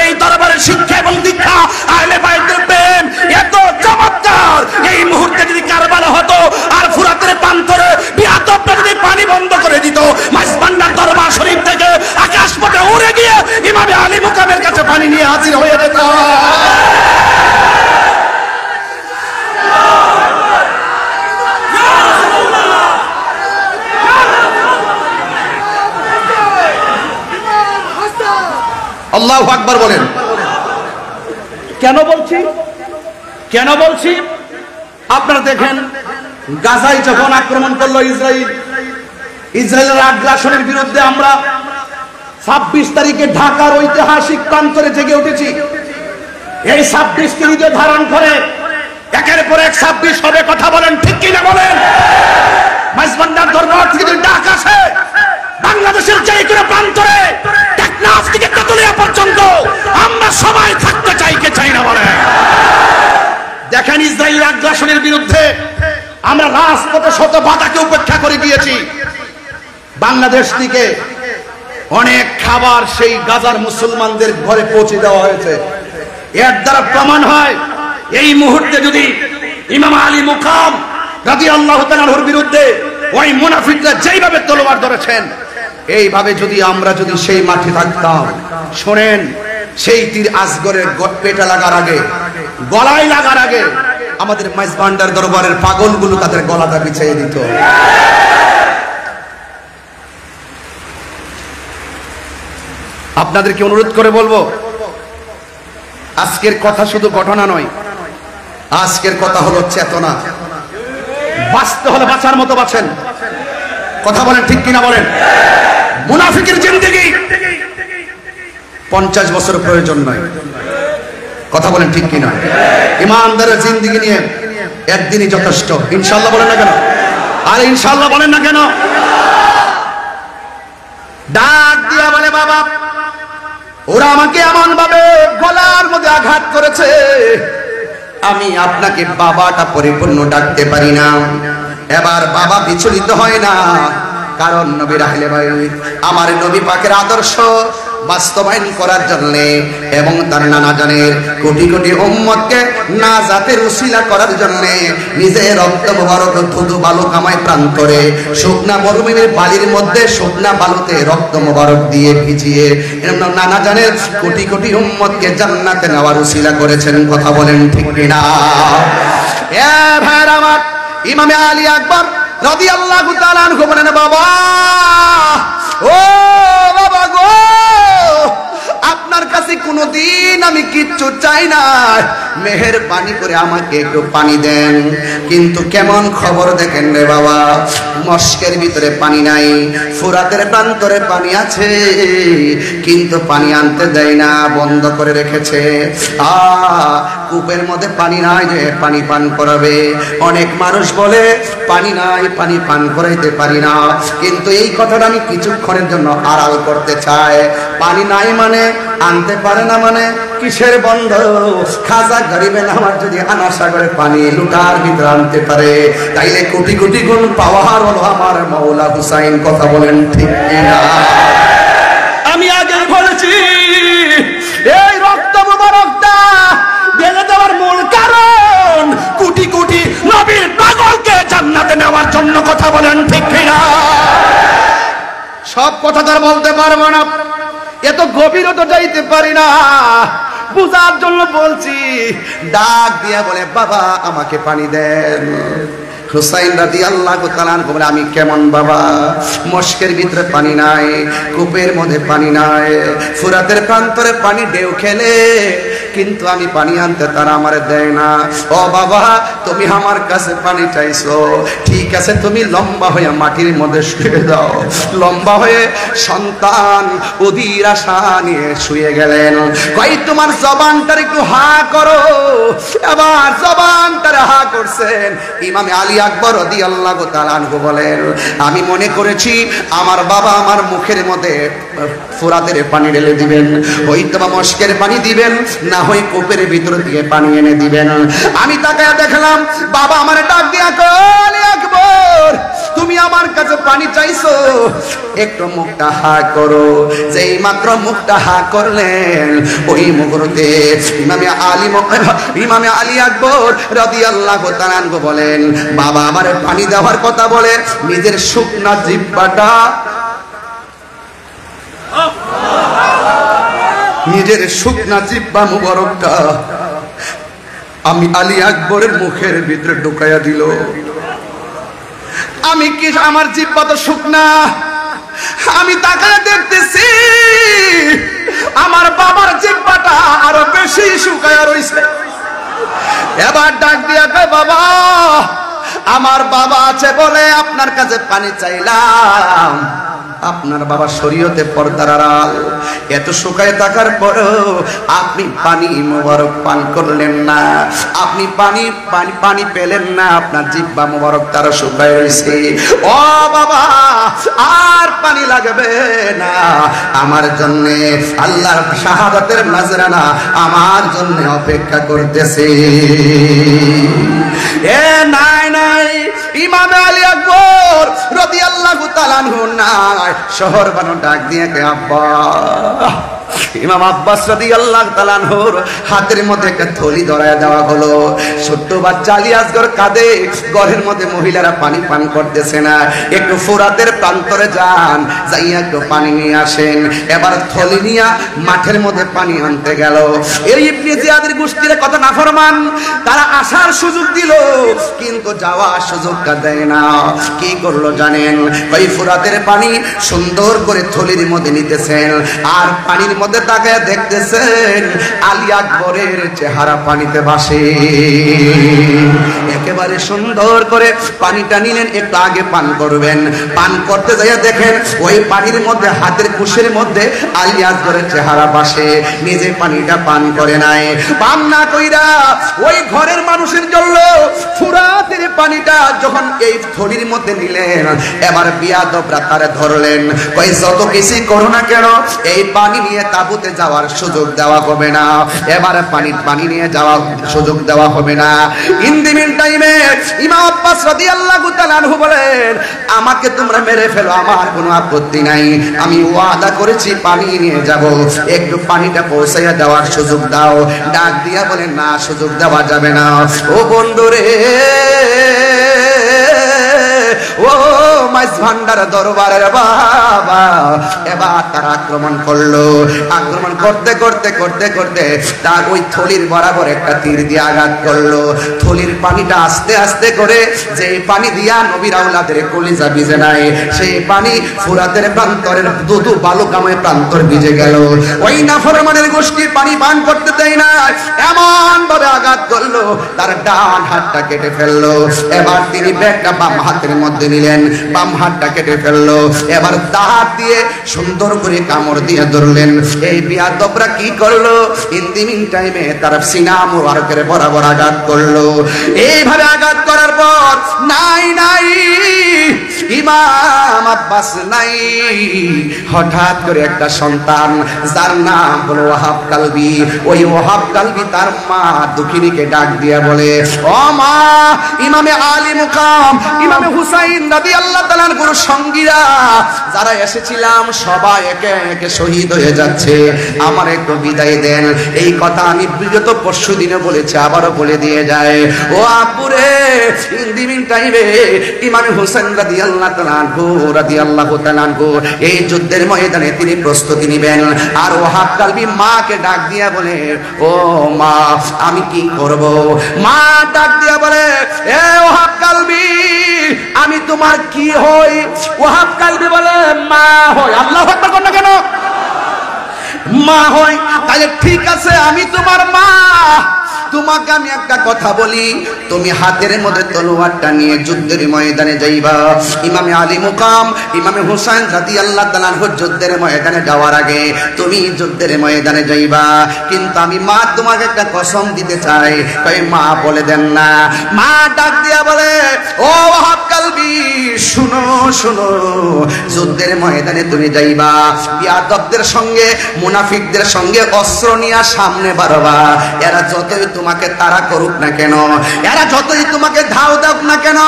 এই দরবারের শিক্ষা এবং দীক্ষা আহলে বাইতের প্রেম এত চমৎকার, এই মুহূর্তে যদি কারবালা হতো আর ফুরাতের প্রান্তরে বিয়াদবরা যদি পানি বন্ধ করে দিত, মাইজবান্ডার দরবার শরীফ থেকে আকাশ পথে উড়ে গিয়ে ইমামে আলী মুকামের কাছে পানি নিয়ে হাজির হয়ে যেত। আল্লাহু আকবার বলেন। কেন বলছি আপনারা দেখেন, গাজায় যখন আক্রমণ করলো ইসরায়েলের আগ্রাসনের বিরুদ্ধে আমরা 26 তারিখে ঢাকার ঐতিহাসিক প্রান্তরে জেগে উঠেছি। এই 26কে হৃদয়ে ধারণ করে একের পর এক 26 হবে। কথা বলেন ঠিক কিনা বলেন। মাইজবান্ডার দরবার থেকে যদি ডাক আসে, বাংলাদেশের যে কোনো প্রান্তরে টেকনাফ থেকে তেতুলিয়া পর্যন্ত আমরা সবাই থাকতে চাই, কে চাই না বলে। দেখেন ইসরায়েলের আগ্রাসনের বিরুদ্ধে আমরা রাজপথে শত বাধাকে উপেক্ষা করে গিয়েছি। বাংলাদেশ থেকে অনেক খাবার সেই গাজার মুসলমানদের ঘরে পৌঁছে দেওয়া হয়েছে। এর দ্বারা প্রমাণ হয় এই মুহূর্তে যদি ইমাম আলী মুকাম রাদিয়াল্লাহু তাআলার বিরুদ্ধে ওই মুনাফিকরা যেইভাবে তলোয়ার ধরেছেন, এইভাবে যদি আমরা সেই মাঠে থাকতাম, শোনেন সেই তীর আসগরের পেটে লাগার আগে, গলায় লাগার আগে আমাদের মাইজবান্ডার দরবারের পাগলগুলো তাদের গলাটা বিছিয়ে দিত। আপনাদেরকে অনুরোধ করে বলবো, আজকের কথা শুধু ঘটনা নয়, আজকের কথা হলো চেতনা। বাঁচতে হলে বাঁচার মতো বাঁচেন। কথা বলেন ঠিক কিনা বলেন। মুনাফিকের জিন্দেগি 50 বছর প্রয়োজন নয়। কথা বলেন ঠিক কিনা। ইমানদারের জিন্দেগি নিয়ে একদিনই যথেষ্ট। ইনশাআল্লাহ বলেন না কেন? আর ইনশাআল্লাহ বলেন না কেন? ডাক দিয়া বলে, বাবা ওরা আমাকে এমন ভাবে গলার মধ্যে আঘাত করেছে, আমি আপনাকে বাবাটা পরিপূর্ণ ডাকতে পারি না। এবার বাবা বিচলিত হয় না, কারণ নবীর আহলে বাইত আমার নবী পাকের আদর্শ বাস্তবায়ন করার জন্য এবং তার নানা জানের কোটি কোটি উম্মতকে নাজাতের উসিলা করার জন্য নিজের রক্ত মোবারক ধুধু বালু কামাই প্রাণ করে শুকনা মরুভূমির বালির মধ্যে শুকনা বালুতে রক্ত মোবারক দিয়ে ভিজিয়ে নানা জানের কোটি কোটি উম্মতকে জান্নাতে নেওয়ার উসিলা করেছেন। কথা বলেন ঠিক কিনা? এ ভাইরা আমার, ইমামে আলী আকবর রাদিয়াল্লাহু তাআলা আনহু বলেন, বাবা ও বাবা গো, আপনার কাছে কোনোদিন আমি কিচ্ছু চাই না, মেহেরবানি করে আমাকে একটু পানি দেন। কিন্তু কেমন খবর দেখেন রে বাবা, মস্কের ভিতরে পানি নাই, ফুরাতের প্রান্তরে পানি আছে, কিন্তু পানি আনতে দেয় না, বন্ধ করে রেখেছে। কূপের মধ্যে পানি নাই যে পানি পান করাবে। অনেক মানুষ বলে পানি নাই, পানি পান করাইতে পারি না, কিন্তু এই কথাটা আমি কিছুক্ষণের জন্য আড়াল করতে চাই। পানি নাই মানে আনতে পারে না মানে কিসের বন্ধ? খাজা গরিবে নামাজ যদি আনা সাগরে পানি লুটার ভিতরে আনতে পারে, তাইলে কোটি কোটি গুণ পাওয়ার হলো আমার মাওলা হুসাইন। কথা বলেন ঠিক কিনা? আমি আগে বলেছি এই রক্ত মুবারকটা ঢেলে দেওয়ার মূল কারণ কোটি কোটি নবীর পাগলকে জান্নাতে নেওয়ার জন্য। কথা বলেন ঠিক কিনা? সব কথা তার বলতে পারবো না, এত গভীরতা যাইতে পারি না, বুঝার জন্য বলছি। ডাক দিয়া বলে, বাবা আমাকে পানি দেন। হুসাইন রাদিয়াল্লাহু তাআলা আনহু বলে, আমি কেমন বাবা, মস্কের ভিতরে পানি নাই, কূপের মধ্যে পানি নাই, ফুরাতের প্রান্তরে পানি ঢেউ খেলে, কিন্তু আমি পানি আনতে তারা আমারে দেয় না। ও বাবা, তুমি আমার কাছে পানি চাইছো, ঠিক আছে, তুমি লম্বা হয়ে মাটির মধ্যে শুয়ে দাও। লম্বা হয়ে সন্তান অধীর আশা নিয়ে শুয়ে গেলেন। কই তোমার জবানটার একটু হা করো। এবার জবানটার হা করছেন। ইমামে আলী আকবর রাদিয়াল্লাহু তাআলা আনহু বলেন, আমি মনে করেছি আমার বাবা আমার মুখের মধ্যে ফুরাতের পানি ঢেলে দিবেন, হয়তো বা মস্কের পানি দিবেন, না হয় কূপের ভিতর দিয়ে পানি এনে দিবেন। আমি তাকায় দেখলাম বাবা আমার ডাক দিয়া কয়, আকবর তুমি আমার কাছে পানি চাইছো, একটু মুখটা হা করো। যেই মাত্র মুখটা হা করলেন, ওই মুহূর্তে ইমামে আলী আকবর রাদিয়াল্লাহু তাআলা আনহু বলেন, বাবা আমারে পানি দেওয়ার কথা বলে নিজের শুকনা জিহ্বাটা, নিজের শুকনা জিহ্বা মুবারকটা আমি আলী আকবরের মুখের ভিতরে ঢুকাইয়া দিল। আমি কি, আমার জিহ্বা তো শুকনা, আমি তাকায় দেখতেছি আমার বাবার জিহ্বাটা আরো বেশি শুকায়া রইছে। এবার ডাক দিয়া কয়, বাবা আমার বাবা আছে বলে আপনার কাছে পানি চাইলাম, আপনার বাবা শরীয়তে পর্দার আড়াল, এত শুকায় থাকার পরেও আপনি পানি মোবারক পান করলেন না, আপনি পানি পানি পানি পেলেন না, আপনার জিহ্বা মোবারক তার শুকায় রয়েছে। ও বাবা আর পানি লাগবে না, আমার জন্য আল্লাহর শাহাদাতের নজরানা আমার জন্য অপেক্ষা করতেছে। এ নাই নাই, ইমাম আলী আকবর রাদিয়াল্লাহু তাআলা আনহু নাই, শহর বানো ডাক দিয়ে কে আব্বা। ইমাম আব্বাস রাদিয়াল্লাহু তাআলা আনহুর হাতের মধ্যে একটা থলি ধরায় দেওয়া হলো। ছোট্ট বাচ্চা আলী আসগর কাঁদে, ঘরের মধ্যে মহিলারা পানি পান করতেছে না, একটু ফুরাতের প্রান্তরে যান, যাইয়া একটু পানি নিয়ে আসেন। এবার থলি নিয়ে মাঠের মধ্যে পানি আনতে গেল। এই ইবনে জিয়াদের গোষ্ঠীর কথা নাফরমান, তারা আসার সুযোগ দিল কিন্তু যাওয়ার সুযোগটা দেয় না। কি করলো জানেন? ওই ফুরাতের পানি সুন্দর করে থলির মধ্যে নিতেছেন, আর পানির মধ্যে তাকায় দেখতেছেন আলী আকবরের চেহারা পানিতে ভাসে। একেবারে সুন্দর করে পানিটা নিলেন, একটু আগে পান করবেন, পান করতে যাইয়া দেখেন ওই পানির মধ্যে হাতের কুশের মধ্যে আলী আকবরের চেহারা ভাসে। নিজে পানিটা পান করে নাই, পান না কইরা ওই ঘরের মানুষের জন্য ফুরাতের পানিটা যখন এই থলির মধ্যে নিলেন, এবার বিয়াদবরা তারে ধরলেন, কই যত কিছু করো না কেন এই পানি নিয়ে তাঁবুতে যাওয়ার সুযোগ দেওয়া হবে না, এবারে পানি নিয়ে যাওয়ার সুযোগ দেওয়া হবে না। ইন দি মিন টাইমে ইমাম আব্বাস রাদিয়াল্লাহু তাআলা আনহু বলেন, আমাকে তোমরা মেরে ফেলো, আমার কোনো আপত্তি নাই, আমি ওয়াদা করেছি পানি নিয়ে যাব, একটু পানিটা পৌঁছাইয়া দেওয়ার সুযোগ দাও। ডাক দিয়া বলেন, না, সুযোগ দেওয়া যাবে না। ও বন্ধুরে, ও মাইজ ভান্ডার দরবারের বাবা, এবার তারা আক্রমণ করলো। আক্রমণ করতে করতে করতে করতে তার ওই থলির বরাবর একটা তীর দিয়ে আঘাত করলো। থলির পানিটা আস্তে আস্তে করে, যে পানি দিয়া নবীর আওলাদের কলিজা ভিজে নাই, সেই পানি ফুরাতের প্রান্তরের দুদু বালুকাময় প্রান্তর ভিজে গেল। ওই নাফরমানের গোষ্ঠী পানি পান করতে দেয় না, এমন ভাবে আঘাত করলো তার ডান হাতটা কেটে ফেললো। এবার তিনি ব্যাগটা বাম হাতের মধ্যে নিলেন, বাম হাতটা কেটে ফেললো। এবার দাঁত দিয়ে সুন্দর করে কামড় দিয়ে ধরলেন। এই বিয়াদবরা কি করলো? ইন দি মিন টাইমে তার সিনা মুবারকের বরাবর আঘাত করলো। এইভাবে আঘাত করার পর নাই ইমাম আব্বাস নাই। হঠাৎ করে একটা সন্তান, যার নাম হলো ওয়াহাব কালবি, ওই ওয়াহাব কালবি তার মা দুখিনীকে ডাক দিয়ে বলে, ও মা, ইমামে আলী মুকাম ইমামে হুসাইন রাদিয়াল্লাহু তাআলার গুরু সঙ্গীরা যারা এসেছিলাম সবাই একে একে শহীদ হয়ে যাচ্ছে, আমার একটু বিদায় দেন। এই কথা আমি বিগত পরশু দিনে বলেছি, আবারও বলে দিয়ে যায়। ও আপুরে, ইন দি মিন টাইমে ইমামে হুসাইন রাদিয়াল্লাহু তাআলা এই যুদ্ধের ময়দানে তিনি প্রস্তুতি নেবেন। আর ওয়াহাব কালবি মাকে ডাক দিয়া বলে, ও মা, আমি কি করব? মা ডাক দিয়া বলে, এ ওয়াহাব কালবি, আমি তোমার কি হই? ওয়াহাব কালবি বলে, মা হই। আল্লাহু আকবার বলেন না কেন? মা হই, তাহলে ঠিক আছে, আমি তোমার মা। তোমাকে আমি একটা কথা বলি, তুমি হাতের মধ্যে তলোয়ারটা নিয়ে যুদ্ধের ময়দানে যাইবা। ইমামে আলী মুকাম ইমামে হুসাইন রাদিয়াল্লাহু তাআলা যুদ্ধের ময়দানে যাওয়ার আগে তুমি যুদ্ধের ময়দানে যাইবা। কিন্তু আমি মা তোমাকে একটা কসম দিতে চাই। তাই মা বলে দেন না। মা ডাক দিয়া বলে, ও ওয়াহাব কালবি, শুনো শুনো, যুদ্ধের ময়দানে তুমি যাইবা, বিয়াদবদের সঙ্গে মুনাফিকদের সঙ্গে অস্ত্র নিয়ে সামনে বাড়বা। এরা যতই তোমাকে তাড়া করুক না কেন, এরা যতই তোমাকে ধাও দাও না কেন,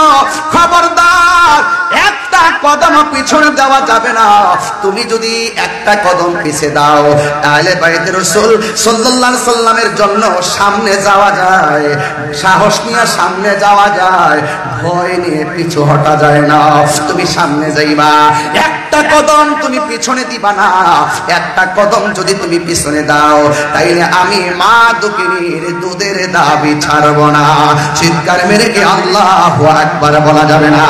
খবরদার একটা কদম পিছনে দেওয়া যাবে না। তুমি যদি একটা কদম পিছে দাও, তাহলে বাইতে রাসূল সাল্লাল্লাহু আলাইহি সাল্লামের জন্য সামনে যাওয়া যায়, সাহস নিয়ে সামনে যাওয়া যায়, ভয় নিয়ে পিছু হটা যায় না। তুমি সামনে যাইবা, একটা কদম তুমি পিছনে দিবা না। একটা কদম যদি তুমি পিছনে দাও, তাইলে আমি মা দুখিনীর দুধের দাবি ছাড়ব না। চিৎকার মেরে কি আল্লাহু আকবার বলা যাবে না?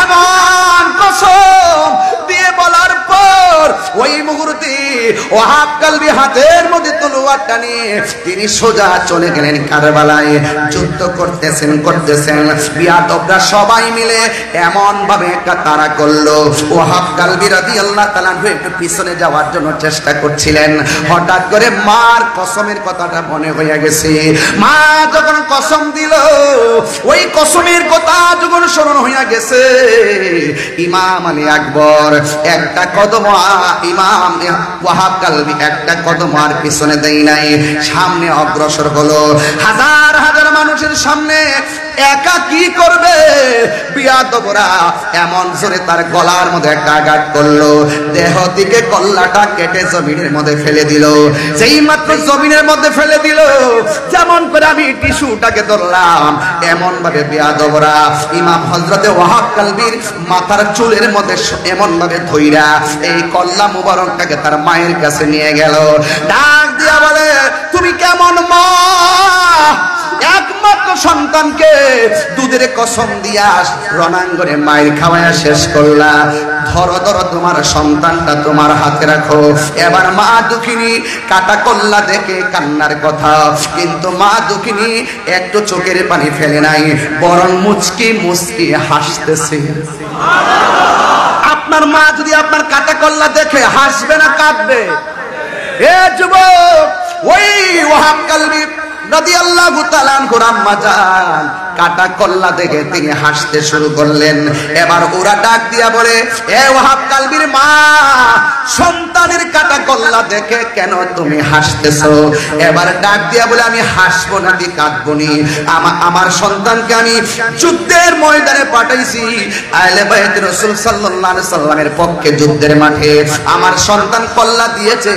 এমন কসম দিয়ে বলার পর ওই মুহূর্তে ওয়াহাব কালবি হাতের মধ্যে তলোয়ারটা নিয়ে তিনি সোজা চলে গেলেন কারবালায়। যুদ্ধ করতেছেন বিয়াদবরা সবাই মিলে এমন ভাবে একটা তাড়া করলো। ওয়াহাব কালবি রাদিয়াল্লাহু তাআলা একটু পিছনে যাওয়ার জন্য চেষ্টা করছিলেন। হঠাৎ করে মার কসমের কথাটা মনে হয়ে গেছে। মা যখন কসম দিল, ওই কসমের কথা যখন স্মরণ হয়ে গেছে, ইমাম আলী আকবর একটা কদম, ইমাম ওয়াহাব কালবি একটা কদম আর পিছনে দেয় নাই, সামনে অগ্রসর হলো। হাজার হাজার মানুষের সামনে একা কি করবে? বিয়াদবরা এমন জোরে তার গলার মধ্যে একটা আঘাত করলো, দেহ থেকে কল্লাটা কেটে জমিনের মধ্যে ফেলে দিল। যেই মাত্র জমিনের মধ্যে ফেলে দিল, যেমন করে আমি টিস্যুটাকে ধরলাম, এমন ভাবে বিয়াদবরা ইমাম হযরতে ওয়াহাব কালবির মাথার চুলের মধ্যে এমন ভাবে ধইরা এই কল্লা মুবারকটাকে তার মায়ের কাছে নিয়ে গেল। ডাক দিয়া বলে, তুমি কেমন মা? একমাত্র সন্তানকে দুধের কসম দিয়া রণাঙ্গনে মায়ের খাওয়ায়া শেষ করলা। ধরো ধরো তোমার সন্তানটা তোমার হাতে রাখো। এবার মা দুঃখিনী কাটা কল্লা দেখে কান্নার কথা, কিন্তু মা দুঃখিনী একটু চোখের পানি ফেলে নাই, বরং মুচকি মুচকি হাসতেছে। আপনার মা যদি আপনার কাটা কল্লা দেখে হাসবে না কাঁদবে? এ যুবক, ওই ওয়াহাব কালবি রাদিয়াল্লাহু তাআলা আনহু আম্মা জান কাটা কল্লা দেখে তিনি হাসতে শুরু করলেন। এবার ওরা ডাক দিয়া বলে, এ ওয়াহাব কালবির মা, সন্তানের কাটা কল্লা দেখে কেন তুমি হাসতেছো? এবার ডাক দিয়া বলে, আমি হাসবো না দি কাঁদবো নি, আমার সন্তানকে আমি যুদ্ধের ময়দানে পাঠাইছি, আহলে বাইত রাসূল সাল্লাল্লাহু আলাইহি সাল্লামের পক্ষে যুদ্ধের মাঠে আমার সন্তান কল্লা দিয়েছে।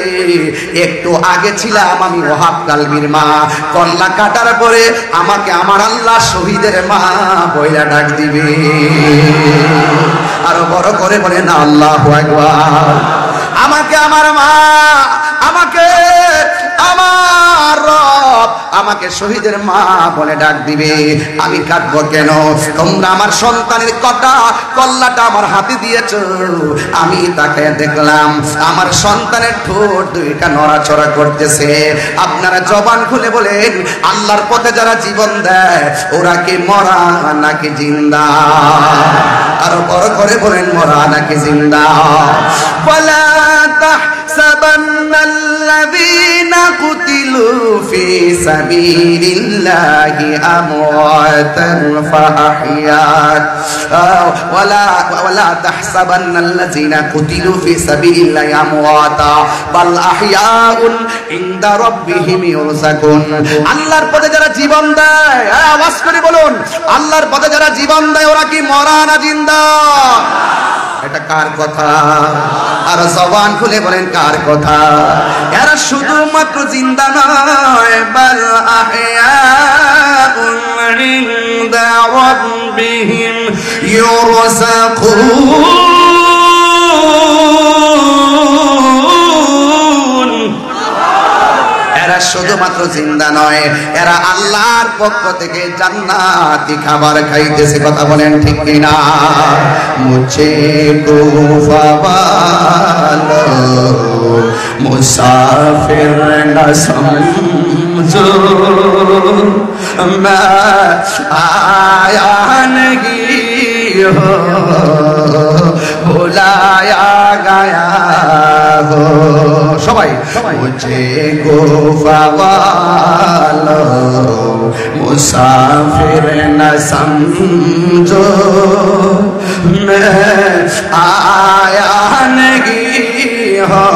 একটু আগে ছিলাম আমি ওয়াহাব কালবির মা, কল্লা কাটার পরে আমাকে আমার আল্লাহ শহীদের মা বইলা ডাক দিবে। আরো বড় করে বলেন আল্লাহু আকবার। আমাকে আমার মা, আমাকে আমার রব আমাকে শহীদের মা বলে ডাক দিবে। আমি কাঁদবো কেন? তোমরা আমার সন্তানের কল্লাটা আমার হাতে দিয়েছো, আমি তাকে দেখলাম আমার সন্তানের ঠোঁট দুইটা নড়াচড়া করতেছে। আপনারা জবান খুলে বলেন, আল্লাহর পথে যারা জীবন দেয় ওরা কি মরা নাকি জিন্দা? আরো বড় করে বলেন, মরা নাকি জিন্দা? ওয়ালা তাহসাবান্নাল্লাযীনা কুতিলু ফি সাবিলিল্লাহি আমওয়াতান ফাআহইয়াত ওয়ালা তাহসাবান্নাল্লাযীনা কুতিলু ফি সাবিলিল্লাহি আমওয়াতা বাল আহইয়াউন ইনদা রাব্বিহিম ইউরযাকুন। আল্লাহর পথে যারা জীবন দেয়, আওয়াজ করে বলুন, আল্লাহর পথে যারা জীবন দেয় ওরা কি মরা না জিন্দা? এটা কার কথা? আর জবান খুলে বলেন কার কথা? এরা শুধুমাত্র জিন্দা নয়, বাল আহইয়াউন ইনদা রাব্বিহিম ইউরযাকুন। এরা শুধুমাত্র জিন্দা নয়, এরা আল্লাহর পক্ষ থেকে জান্নাতি খাবার খাইতেছে। কথা বলেন ঠিক কিনা? মুঝে কুফাবালো মুসাফির না সমঝো, मैं आया नहीं हो बुलाया गया हो। সবাই मुझे गुफावालो मुसाफिर न समझो, मैं आया नहीं हो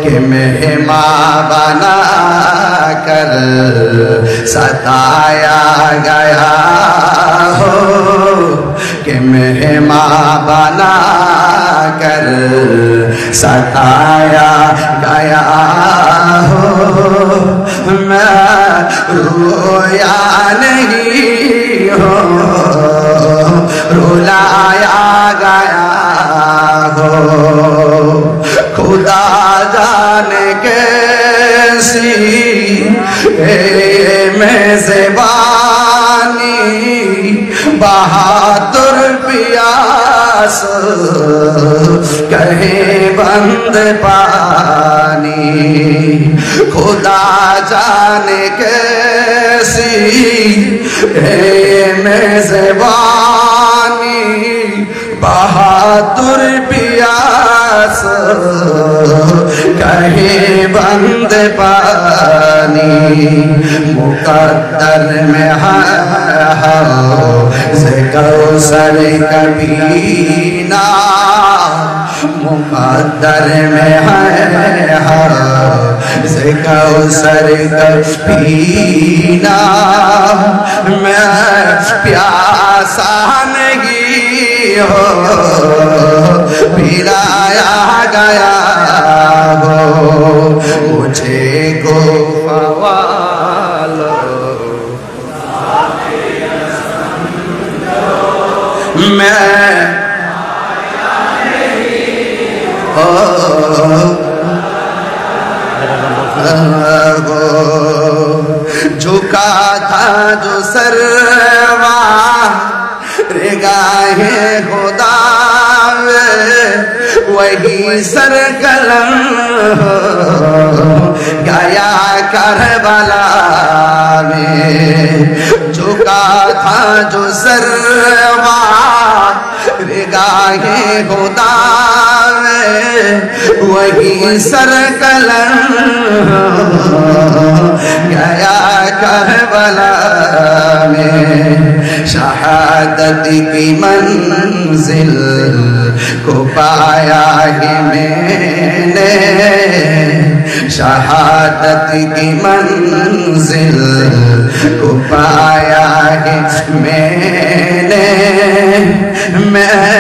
کہ مہمان بنا کر ستایا گیا ہو، کہ مہمان بنا کر ستایا گیا ہو، میں رویا نہیں ہو رلایا گیا ہو۔ خدا جانے کیسی میزبانی، بہادر پیاس کہیں بند پانی، خدا جانے کیسی میزبانی، بہادر پیاس کہیں بند پانی، مقدر میں حوض کوثر کا پینا، مقدر میں حوض کوثر کا پینا، میں پیاسا نہیں ہو پلایا گیا ہو، مجھے گوفوالو میں جھکا تھا جو سرواں رگاہ خدا وہی سر قلم گیا کربلا میں، جھکا تھا جو سرواں رگاہ خدا میں वही सर कलम गया करबला में शहादत की मंजिल को पाया ही मैंने शहादत की मंजिल को पाया है मैंने मैं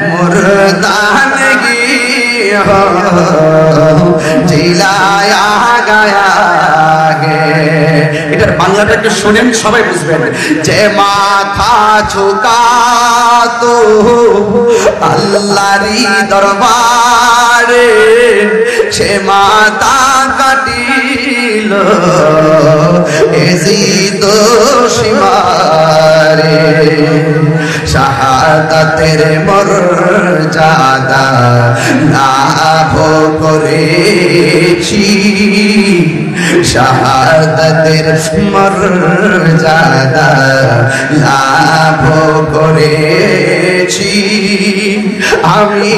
मुर्दा नहीं हो जिलाया गया है এটার বাংলাটা একটু শুনেন সবাই বুঝবেন যে মাথা ঝুঁকা তো আল্লাহরই দরবারে সে মাথা কাটিল এজিদ সীমারে শাহাদাতের মর্যাদা লাভ করেছি শাহাদাতের মর্যাদা লাভ করেছি আমি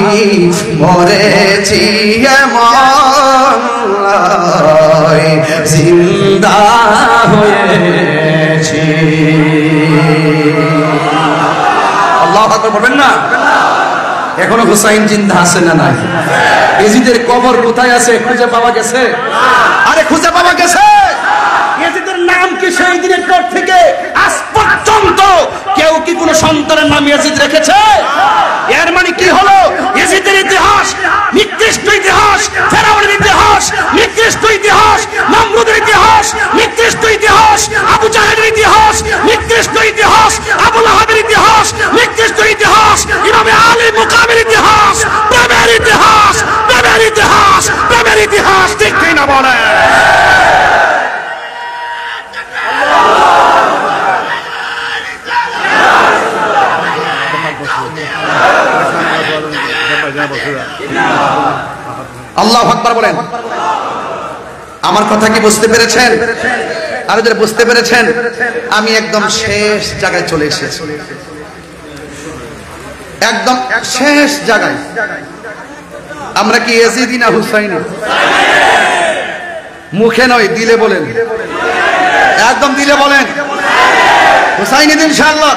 মরেছি এমন জিন্দা হয়েছি আল্লাহু আকবার বলবেন না এখনো হুসাইন জিন্দা আছে না নাই ইয়াজিদের কবর কোথায় আছে খুঁজে পাওয়া গেছে আরে খুঁজে পাওয়া গেছে ইয়াজিদের নাম কি সেই দিনের পর থেকে আজ পর্যন্ত কেউ কি কোনো সন্তানের নাম ইয়াজিদ রেখেছে এর মানে কি হলো ইয়াজিদের ইতিহাস নিকৃষ্ট ইতিহাস ফেরাউনের ইতিহাস নিকৃষ্ট ইতিহাস নমরুদের ইতিহাস নিকৃষ্ট ইতিহাস আবু জাহেলের ইতিহাস নিকৃষ্ট ইতিহাস আবু লাহাবের ইতিহাস নিকৃষ্ট ইতিহাস ইমামে আলী মুকামের ইতিহাস প্রেমের ইতিহাস প্রেমের ইতিহাস প্রেমের ইতিহাস ঠিক কি না বলে আল্লাহু আকবার বলেন আমার কথা কি বুঝতে পেরেছেন আর যারা বুঝতে পেরেছেন আমি একদম শেষ জায়গায় চলে এসেছি একদম শেষ জায়গায় আমরা কি ইয়াজিদি না হুসাইনি মুখে নয় দিলে বলেন একদম দিলে বলেন হুসাইনি ইনশাআল্লাহ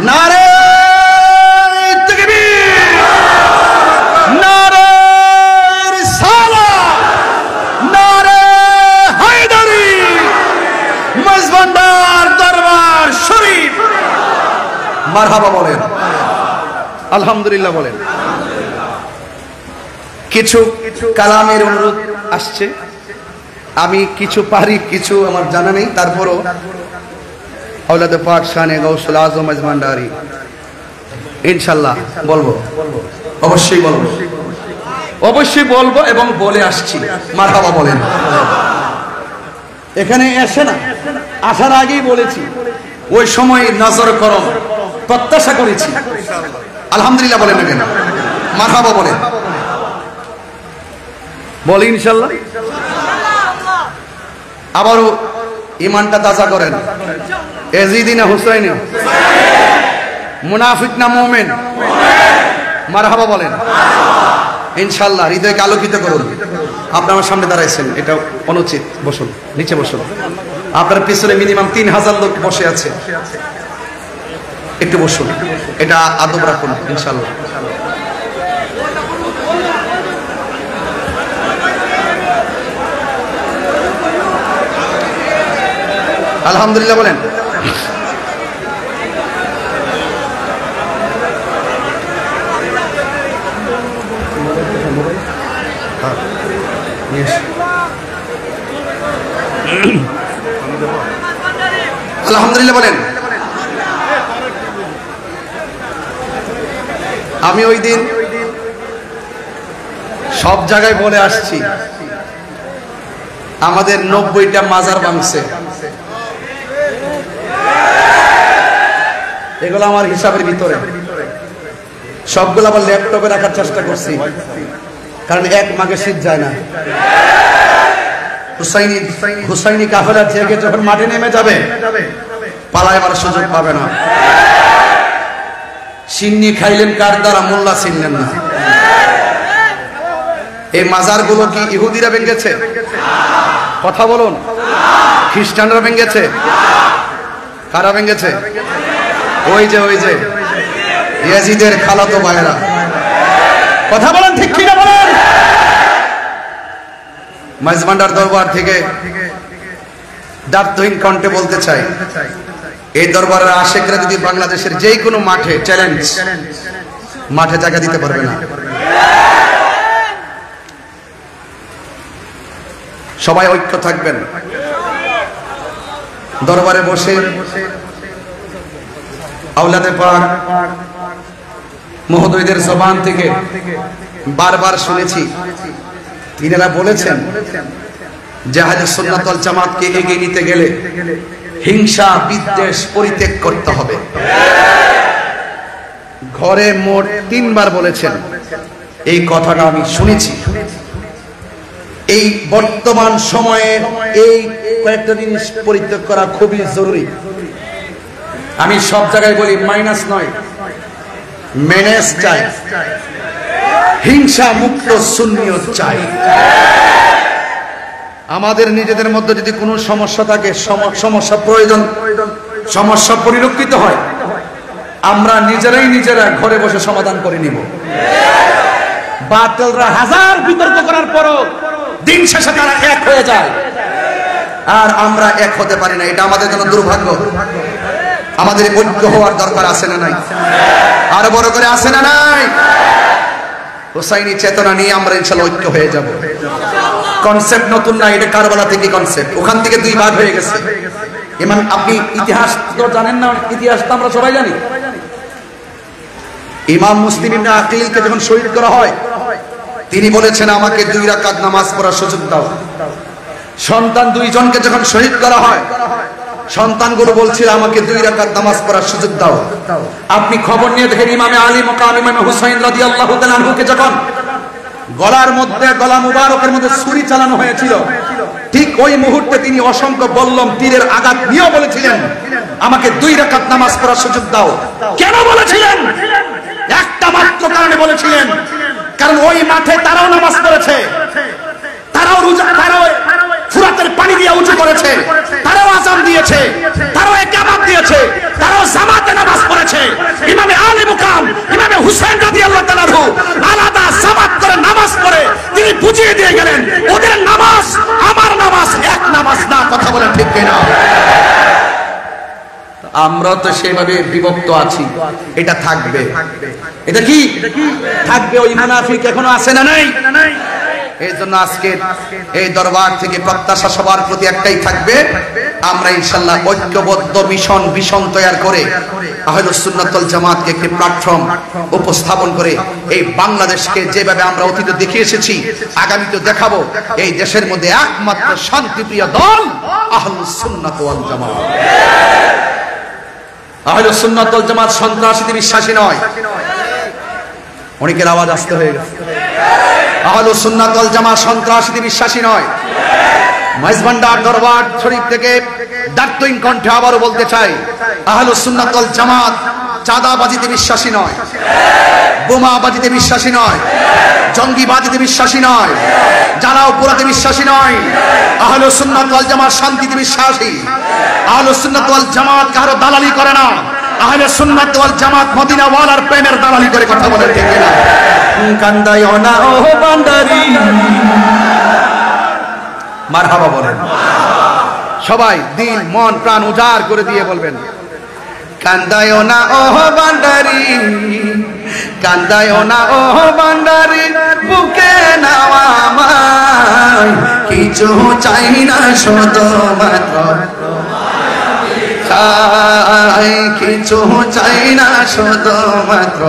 নারে মারহাবা বলেন আলহামদুলিল্লাহ বলেন কিছু কালামের অনুরোধ আসছে আমি কিছু পারি কিছু আমার জানা নেই তারপরও আওলাদে পাক শানে গাউসুল আজম আজমানদারি ইনশাআল্লাহ বলবো অবশ্যই বলবো এবং বলে আসছি মারহাবা বলেন এখানে এসে না আসার আগেই বলেছি ওই সময় নজর করম প্রত্যাশা করেছি আলহামদুলিল্লাহ বলেন না কেন মারহাবা বলেন বলি ইনশাআল্লাহ আবারও ঈমানটা তাজা করেন ইয়াজিদি না হুসাইনি মুনাফিক না মুমিন মারহাবা বলেন ইনশাআল্লাহ হৃদয়কে আলোকিত করুন আপনি আমার সামনে দাঁড়াইছেন এটা অনুচিত বসুন নিচে বসুন আপনার পিছনে মিনিমাম 3000 লোক বসে আছে একটু বসুন এটা আদব রাখুন ইনশাআল্লাহ আলহামদুলিল্লাহ বলেন আলহামদুলিল্লাহ বলেন আমি ওই দিন সব জায়গায় বলে আসছি আমাদের 90টা মাজার ভাঙছে এগুলো আমার হিসাবের ভিতরে সবগুলো আবার ল্যাপটপে রাখার চেষ্টা করছি কারণ এক মাঘে শীত যায় না হুসাইনি কাফেলা থেকে যখন মাঠে নেমে যাবে পালায় আমার সুযোগ পাবে না সিন্নি খাইলেন কার দ্বারা মোল্লা চিনলেন না এই মাজারগুলো কি ইহুদিরা ভেঙেছে? কথা বলুন। খ্রিস্টানরা ভেঙেছে? কারা ভেঙেছে? ওই যে ইয়াজিদের খালাতো ভাইরা। কথা বলেন ঠিক কিনা বলেন। মাইজভান্ডার দরবার থেকে দায়িত্বহীন কণ্ঠে বলতে চাই, এই দরবারের আশেকরা যদি বাংলাদেশের যে কোনো মাঠে চ্যালেঞ্জ, মাঠে জায়গা দিতে পারবে না। সবাই ঐক্য থাকবেন। দরবারে বসে আওলাদে পাক মহোদয়দের জবান থেকে বারবার শুনেছি, তিনারা বলেছেন যে আহলে সুন্নাত ওয়াল জামাতকে এগিয়ে নিতে গেলে হিংসা বিদ্বেষ পরিত্যাগ করতে হবে। ঘরে মোট 3 বার বলেছেন। এই কথাটা আমি শুনেছি। এই বর্তমান সময়ে এই কয়েকটা জিনিস পরিত্যাগ করা খুবই জরুরি। আমি সব জায়গায় বলি মাইনাস নয়, মেনেজ চাই, হিংসা মুক্ত সুন্নিয়ত চাই। আমাদের নিজেদের মধ্যে যদি কোনো সমস্যা থাকে, সমস্যা প্রয়োজন, সমস্যা পরিলক্ষিত হয়, আমরা নিজেরা ঘরে বসে সমাধান করে নিব। বাতিলরা হাজার বিতর্ক করার পরও দিন শেষে তারা এক হয়ে যায়, আর আমরা এক হতে পারি না। এটা আমাদের জন্য দুর্ভাগ্য। আমাদের ঐক্য হওয়ার দরকার আছে না নাই? আরো বড় করে আছে না নাই? হুসাইনি চেতনা নিয়ে আমরা ইনশাআল্লাহ ঐক্য হয়ে যাব। কনসেপ্ট নতুন না, এটা কারবালা থেকে কনসেপ্ট। ওখান থেকে 2 ভাগ হয়ে গেছে। ইমাম, আপনি ইতিহাস তো জানেন না? ইতিহাস তো আমরা সবাই জানি। ইমাম মুসলিম ইবনে আকিলকে যখন শহীদ করা হয়, তিনি বলেছেন আমাকে 2 রাকাত নামাজ পড়ার সুযোগ দাও। সন্তান 2 জনকে যখন শহীদ করা হয়, সন্তানগুলো বলছিল আমাকে 2 রাকাত নামাজ পড়ার সুযোগ দাও। আপনি খবর নিয়ে দেখেন, ইমামে আলী মাকাম ইমামে হুসাইন রাদিয়াল্লাহু তাআলা আনহুকে যখন গলার মধ্যে, গলা মুবারকের মধ্যে ছুরি চালানো হয়েছিল, ঠিক ওই মুহূর্তে তিনি অসংখ্য বল্লম তীরের আঘাত নিয়ে বলেছিলেন আমাকে 2 রাকাত নামাজ পড়ার সুযোগ দাও। কেন বলেছিলেন? একটা মাত্র কারণে বলেছিলেন, কারণ ওই মাঠে তারাও নামাজ পড়েছে, তারাও রোজা, তারাও ফুরাতের পানি দিয়ে উঁচু করেছে, তারাও আযান দিয়েছে, তারাও ইকামত দিয়েছে, তারাও জামাতে নামাজ পড়েছে। ইমামে আলী মুকাম ইমামে হুসাইন রাদিয়াল্লাহু তাআলা আলাদা জামাত করে নামাজ পড়ে তিনি বুঝিয়ে দিয়ে গেলেন ওদের নামাজ আমার নামাজ এক নামাজ না। কথা বলেন ঠিক কিনা? আমরা তো সেভাবে বিভক্ত আছি। এটা থাকবে। এটা কি থাকবে? ওই মুনাফিক এখনো আছে না নাই? এই জন্য আজকে এই দরবার থেকে প্রত্যাশা সবার প্রতি একটাই থাকবে, আমরা ইনশাআল্লাহ ঐক্যবদ্ধ মিশন তৈরি করে আহলুস সুন্নাত ওয়াল জামাতকে একটি প্ল্যাটফর্ম উপস্থাপন করে এই বাংলাদেশকে যেভাবে আমরা অতীতে দেখে এসেছি আগামীতে দেখাবো। এই দেশের মধ্যে একমাত্র শান্তিপ্রিয় দল আহলুস সুন্নাত ওয়াল জামাত। আহলুস সুন্নাত ওয়াল জামাত সন্ত্রাসীতে বিশ্বাসী নয়। অনেকের আওয়াজ আসতে হয়ে গেছে। আহলুস সুন্নাত ওয়াল জামাত সন্ত্রাসীতে বিশ্বাসী নয়। মাইজভান্ডার দরবার শরীফ থেকে দায়িত্বহীন কণ্ঠে আবারও বলতে চাই, আহলুস সুন্নাত ওয়াল জামাত চাঁদাবাজিতে বিশ্বাসী নয়, বোমাবাজিতে বিশ্বাসী নয়, জঙ্গিবাজিতে বিশ্বাসী নয়, জ্বালাও পোড়াতে বিশ্বাসী নয়। আহলুস সুন্নাত ওয়াল জামাত শান্তিতে বিশ্বাসী। আহলুস সুন্নাত ওয়াল জামাত কারো দালালি করে না। আহলে সুন্নাত ওয়াল জামাত মদিনা ওয়ালার প্রেমের দালালি করে। কথা বলেন ঠিক কিনা? কান্দায়ও না ও বান্দারি, মারহাবা বলেন সবাই, দিল মন প্রাণ উজাড় করে দিয়ে বলবেন, কান্দায়ও না ও বান্দারি, কান্দায়ও না ও বান্দারি, বুকে নাও আমায়, কিছু চাই না শুধুমাত্র কিছু চাই না শুধুমাত্র,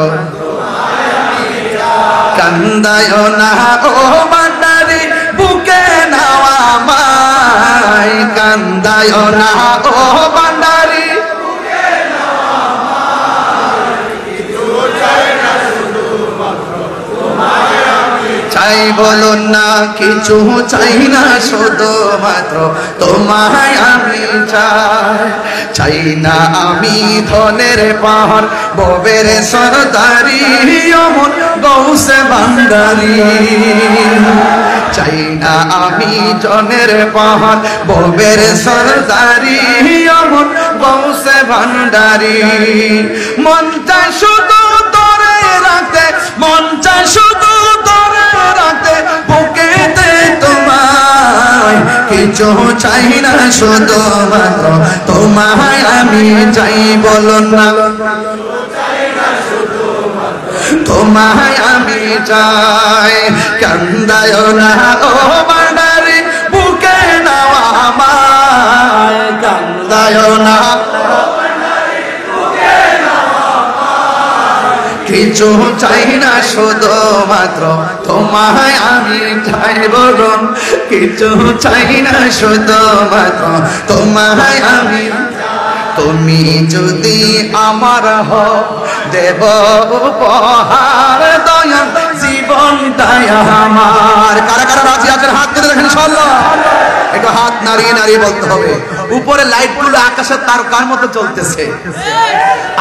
কান্দায়ও না ও বান্দারি, বুকে নাও আমায়, কান্দায়ও না ও বান্দারি, চাই বলুন না কিছু চাই না শুধুমাত্র তোমায় আমি চাই, চাই না আমি ধনের পাহাড় ববের সরদারি অমন গৌসে ভান্ডারি, চাই না আমি জনের পাহাড় ববের সরদারি অমন গৌসে ভান্ডারি। মন চায় শুধু তোরে রাখতে, মন চায় শুধু তোরে রাখতে বুকেতে তোমায়, কিছু চাই না শুধু মাত্র তোমায় আমি চাই। বলো না তোমায় আমি চাই, কান্দায় না ও ভান্ডারি বুকে নাও আমায়, কান্দায় না কিছু চাই না শুধু মাত্র তোমায় আমি চাই। বলুন কিছু চাই না শুধু মাত্র তোমায় আমি। তুমি যদি আমার হও দেব উপহার দয়াল জীবনটাই আমার। কারা কারা রাজি আছেন হাত তুলে দেখেন ইনশাআল্লাহ। একটু হাত নাড়িয়ে নাড়িয়ে বলতে হবে। উপরে লাইটগুলো আকাশের তারকার মতো চলতেছে,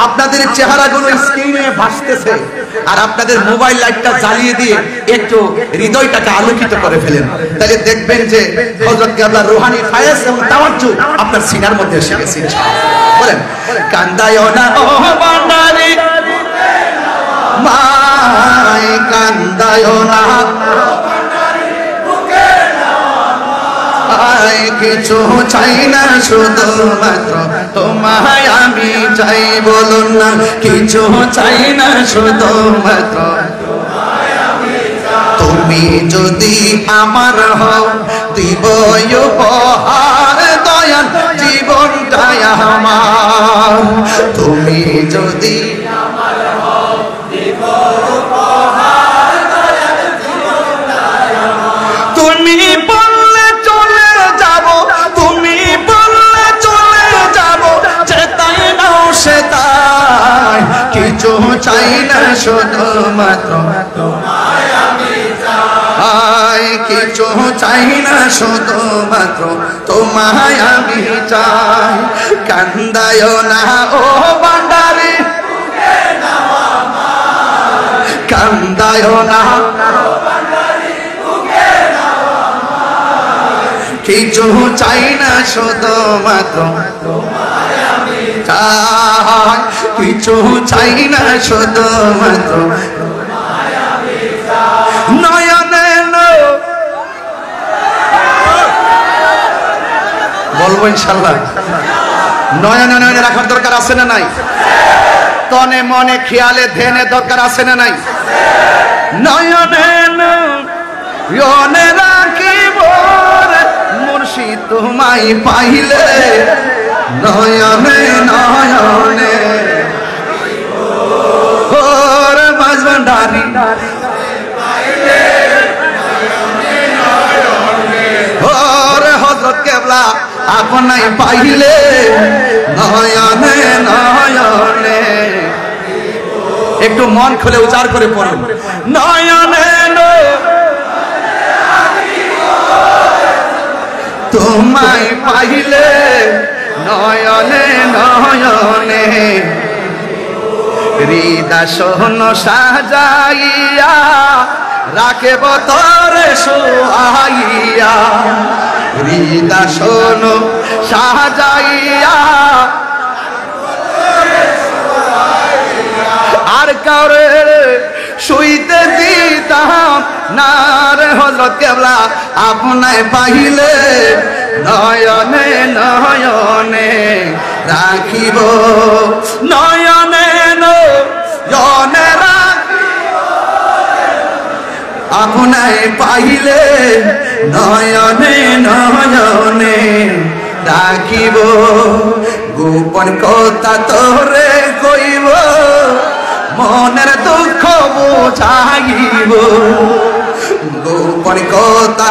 আপনাদের চেহারাগুলো স্ক্রিনে ভাসতেছে, আর আপনাদের মোবাইল লাইটটা জ্বালিয়ে দিয়ে একটু হৃদয়টাকে আলোকিত করে ফেলেন, তাহলে দেখবেন যে হযরত কেবলা রূহানি ফায়েজ এবং তাওয়াজ্জুহ আপনার সিনার মধ্যে এসে গেছে ইনশাআল্লাহ। বলেন কান্দায় না ও ভান্ডারি মাই, কান্দায় না কিছু চাই না শুধু মাত্র তোমায় আমি চাই। বলুন না কিছু চাই না শুধু মাত্র তুমি যদি আমার হও দিব উপহার দয়াল জীবনটাই আমার। তুমি যদি আমার হও দিব উপহার দয়াল জীবনটাই আমার। তুমি বললে চলে যাব, তুমি বললে চলে যাব, যেতাই নাও সেতাই কিছু চাই না শুধু মাত্র তোমায় আমি চাই, কিছু চাই না শুধু মাত্র তোমায় আমি চাই। কান্দায় না ও ভান্ডারি কান্দায় না কিছু চাই না শুধু মাত্র তোমায় আমি চাই, কিছু চাই না শুধু মাত্র তোমায় আমি চাই। নয়নে বলবো ইনশাআল্লাহ, নয়নে নয়নে রাখার দরকার আছে না নাই? তনে মনে খেয়ালে ধ্যানে দরকার আছে না নাই? নয়নে নয়নে রাখিব মুর্শিদ তোমায় পাইলে, নয়নে নয়নে ওর মাঝ ভান্ডারি ওর হযরত কেবলা আপনায় পাইলে, নয়নে নয়নে একটু মন খুলে উচ্চার করে পড়ুন নয়নে তোমায় পাইলে, নয়নে নয়নে হৃদয় সোহন সাজাইয়া রাখব তোরে সোহাইয়া, হৃদয় সোহন সাজাইয়া আর কারে শুইতে দিতাম না রে হযরত কেবলা আপনায় পাইলে, নয়নে নয়নে রাখিব, নয়নে নয়নে রাখিব আপনায় পাইলে, নয়নে নয়নে রাখিব। গোপন কথা তোরে কইব, মনের দুঃখ বুঝাইব, গোপন কথা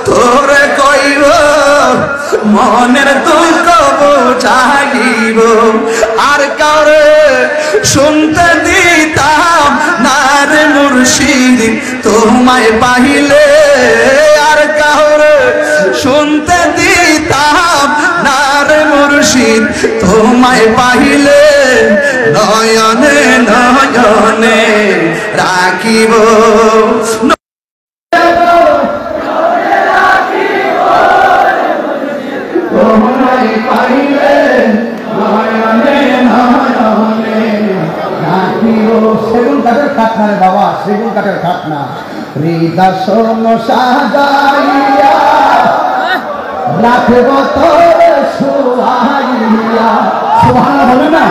তোরে কইব, মনের দুঃখ বুঝাইব। আর কারে শুনতে দিতাম না রে মুর্শিদ তোমায় পাইলে, আর কারে শুনতে দিতাম না রে তোমায় পাইলে নয়নে নয়নে রাখিব। তোমায় পাইলে নয়নে নয়নে রাখিব। সেগুন কাঠের খাটনা রে বাবা, সেগুন কাঠের খাটনা। হৃদয় সাজাইয়া রাখব তোরে সুহাইয়া। সুবহানাল্লাহ বলে না।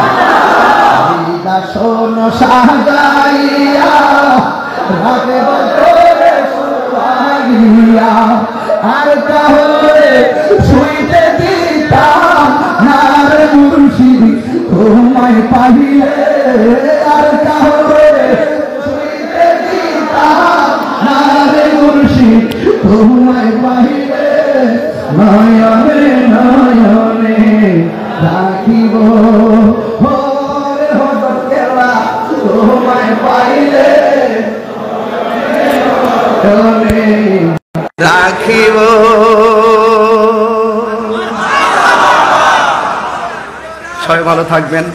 হৃদয় সাজাইয়া রাখব তোরে সুহাইয়া। আর তাহলে শুইতে দিতাম না রে মুর্শিদ তোমায় পাইলে। আর তাহলে শুইতে দিতাম না রে মুর্শিদ তোমায় পাইলে নয়নে নয়নে রাখিব। হরে হজরত কেবলা তোমায় পাইলে নয়নে রাখিব। সবাই ভালো থাকবেন।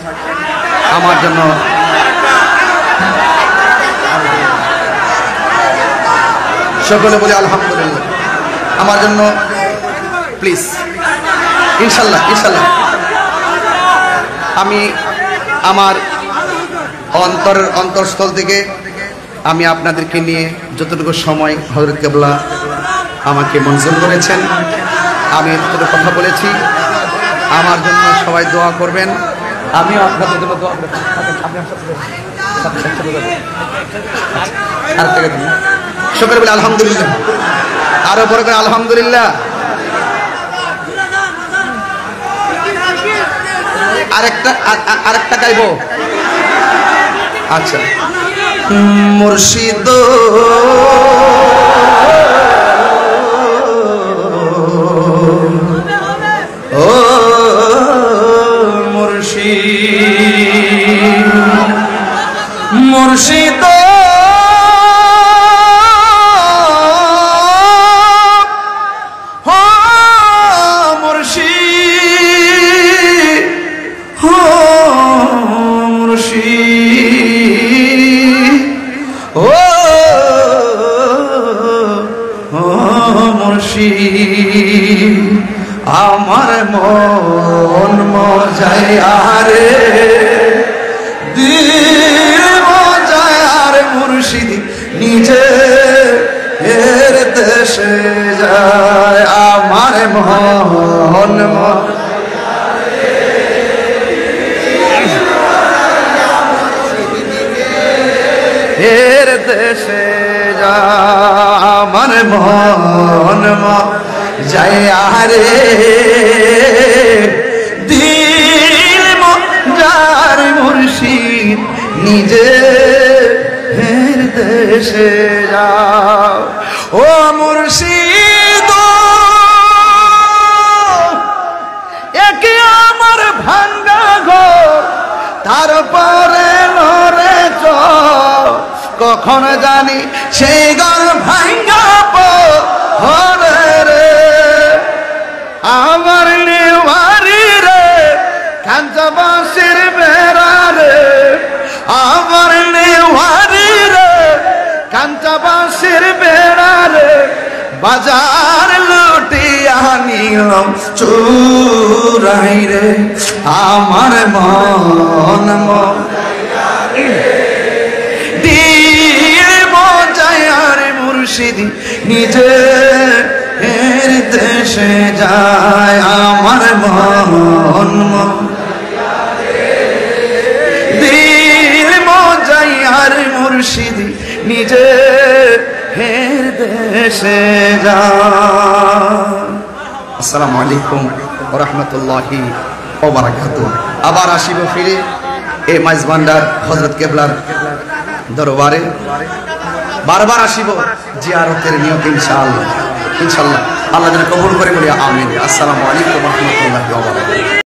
আমার জন্য সকলে বলি আলহামদুলিল্লাহ। আমার জন্য প্লিজ, ইনশাল্লাহ ইনশাল্লাহ। আমি আমার অন্তরস্থল থেকে আমি আপনাদেরকে নিয়ে যতটুকু সময় হযরত কেবলা আমাকে মঞ্জুর করেছেন আমি এতটুকু কথা বলেছি। আমার জন্য সবাই দোয়া করবেন, আমিও আপনাদের জন্য দোয়া করব। সকলে বলে আলহামদুলিল্লাহ। আরো বড় করে আলহামদুলিল্লাহ। আরেকটা গাইব। আচ্ছা, মুর্শিদ ও মুর্শিদ, মুর্শিদ আমার মন মজায় আরে দিল মজায় আরে মুর্শিদ নিজে এর দেশে যায়। আমার মন এর দেশে যায়। আমার মন যায় আরে দিল মজার মুর্শিদ নিজে এর দেশে যাও। ও মুর্শিদ একে আমার ভাঙ্গা ঘর তারপরে নরে কখন জানি সেই ঘর ভাঙ্গা পরে রে। আমার নেওয়ারি রে কাঞ্চাবাসের বেড়া রে। আমার নেওয়ারি রে কাঞ্চাবাসের বেড়া রে। বাজার লুটিয়া নিলাম চুরাই রে। আমার মন দিল মজায় আর মুর্শিদ নিজে এর দেশে যায়। আমার মন দিল মজায় আর মুর্শিদ নিজে এর দেশে যায়। আসসালামু আলাইকুম ওয়া রাহমাতুল্লাহি ওয়া বারাকাতুহু। আবার আসিব ফিরে এই মাইজভান্ডার হযরত কেবলার দরবারে। বারবার আসিব জিয়ারতের নিয়ত ইনশাআল্লাহ ইনশাআল্লাহ। আল্লাহ যেন কবুল করে বলি আমিন। আসসালামু আলাইকুম ওয়া রাহমাতুল্লাহি ওয়া বারাকাতুহু।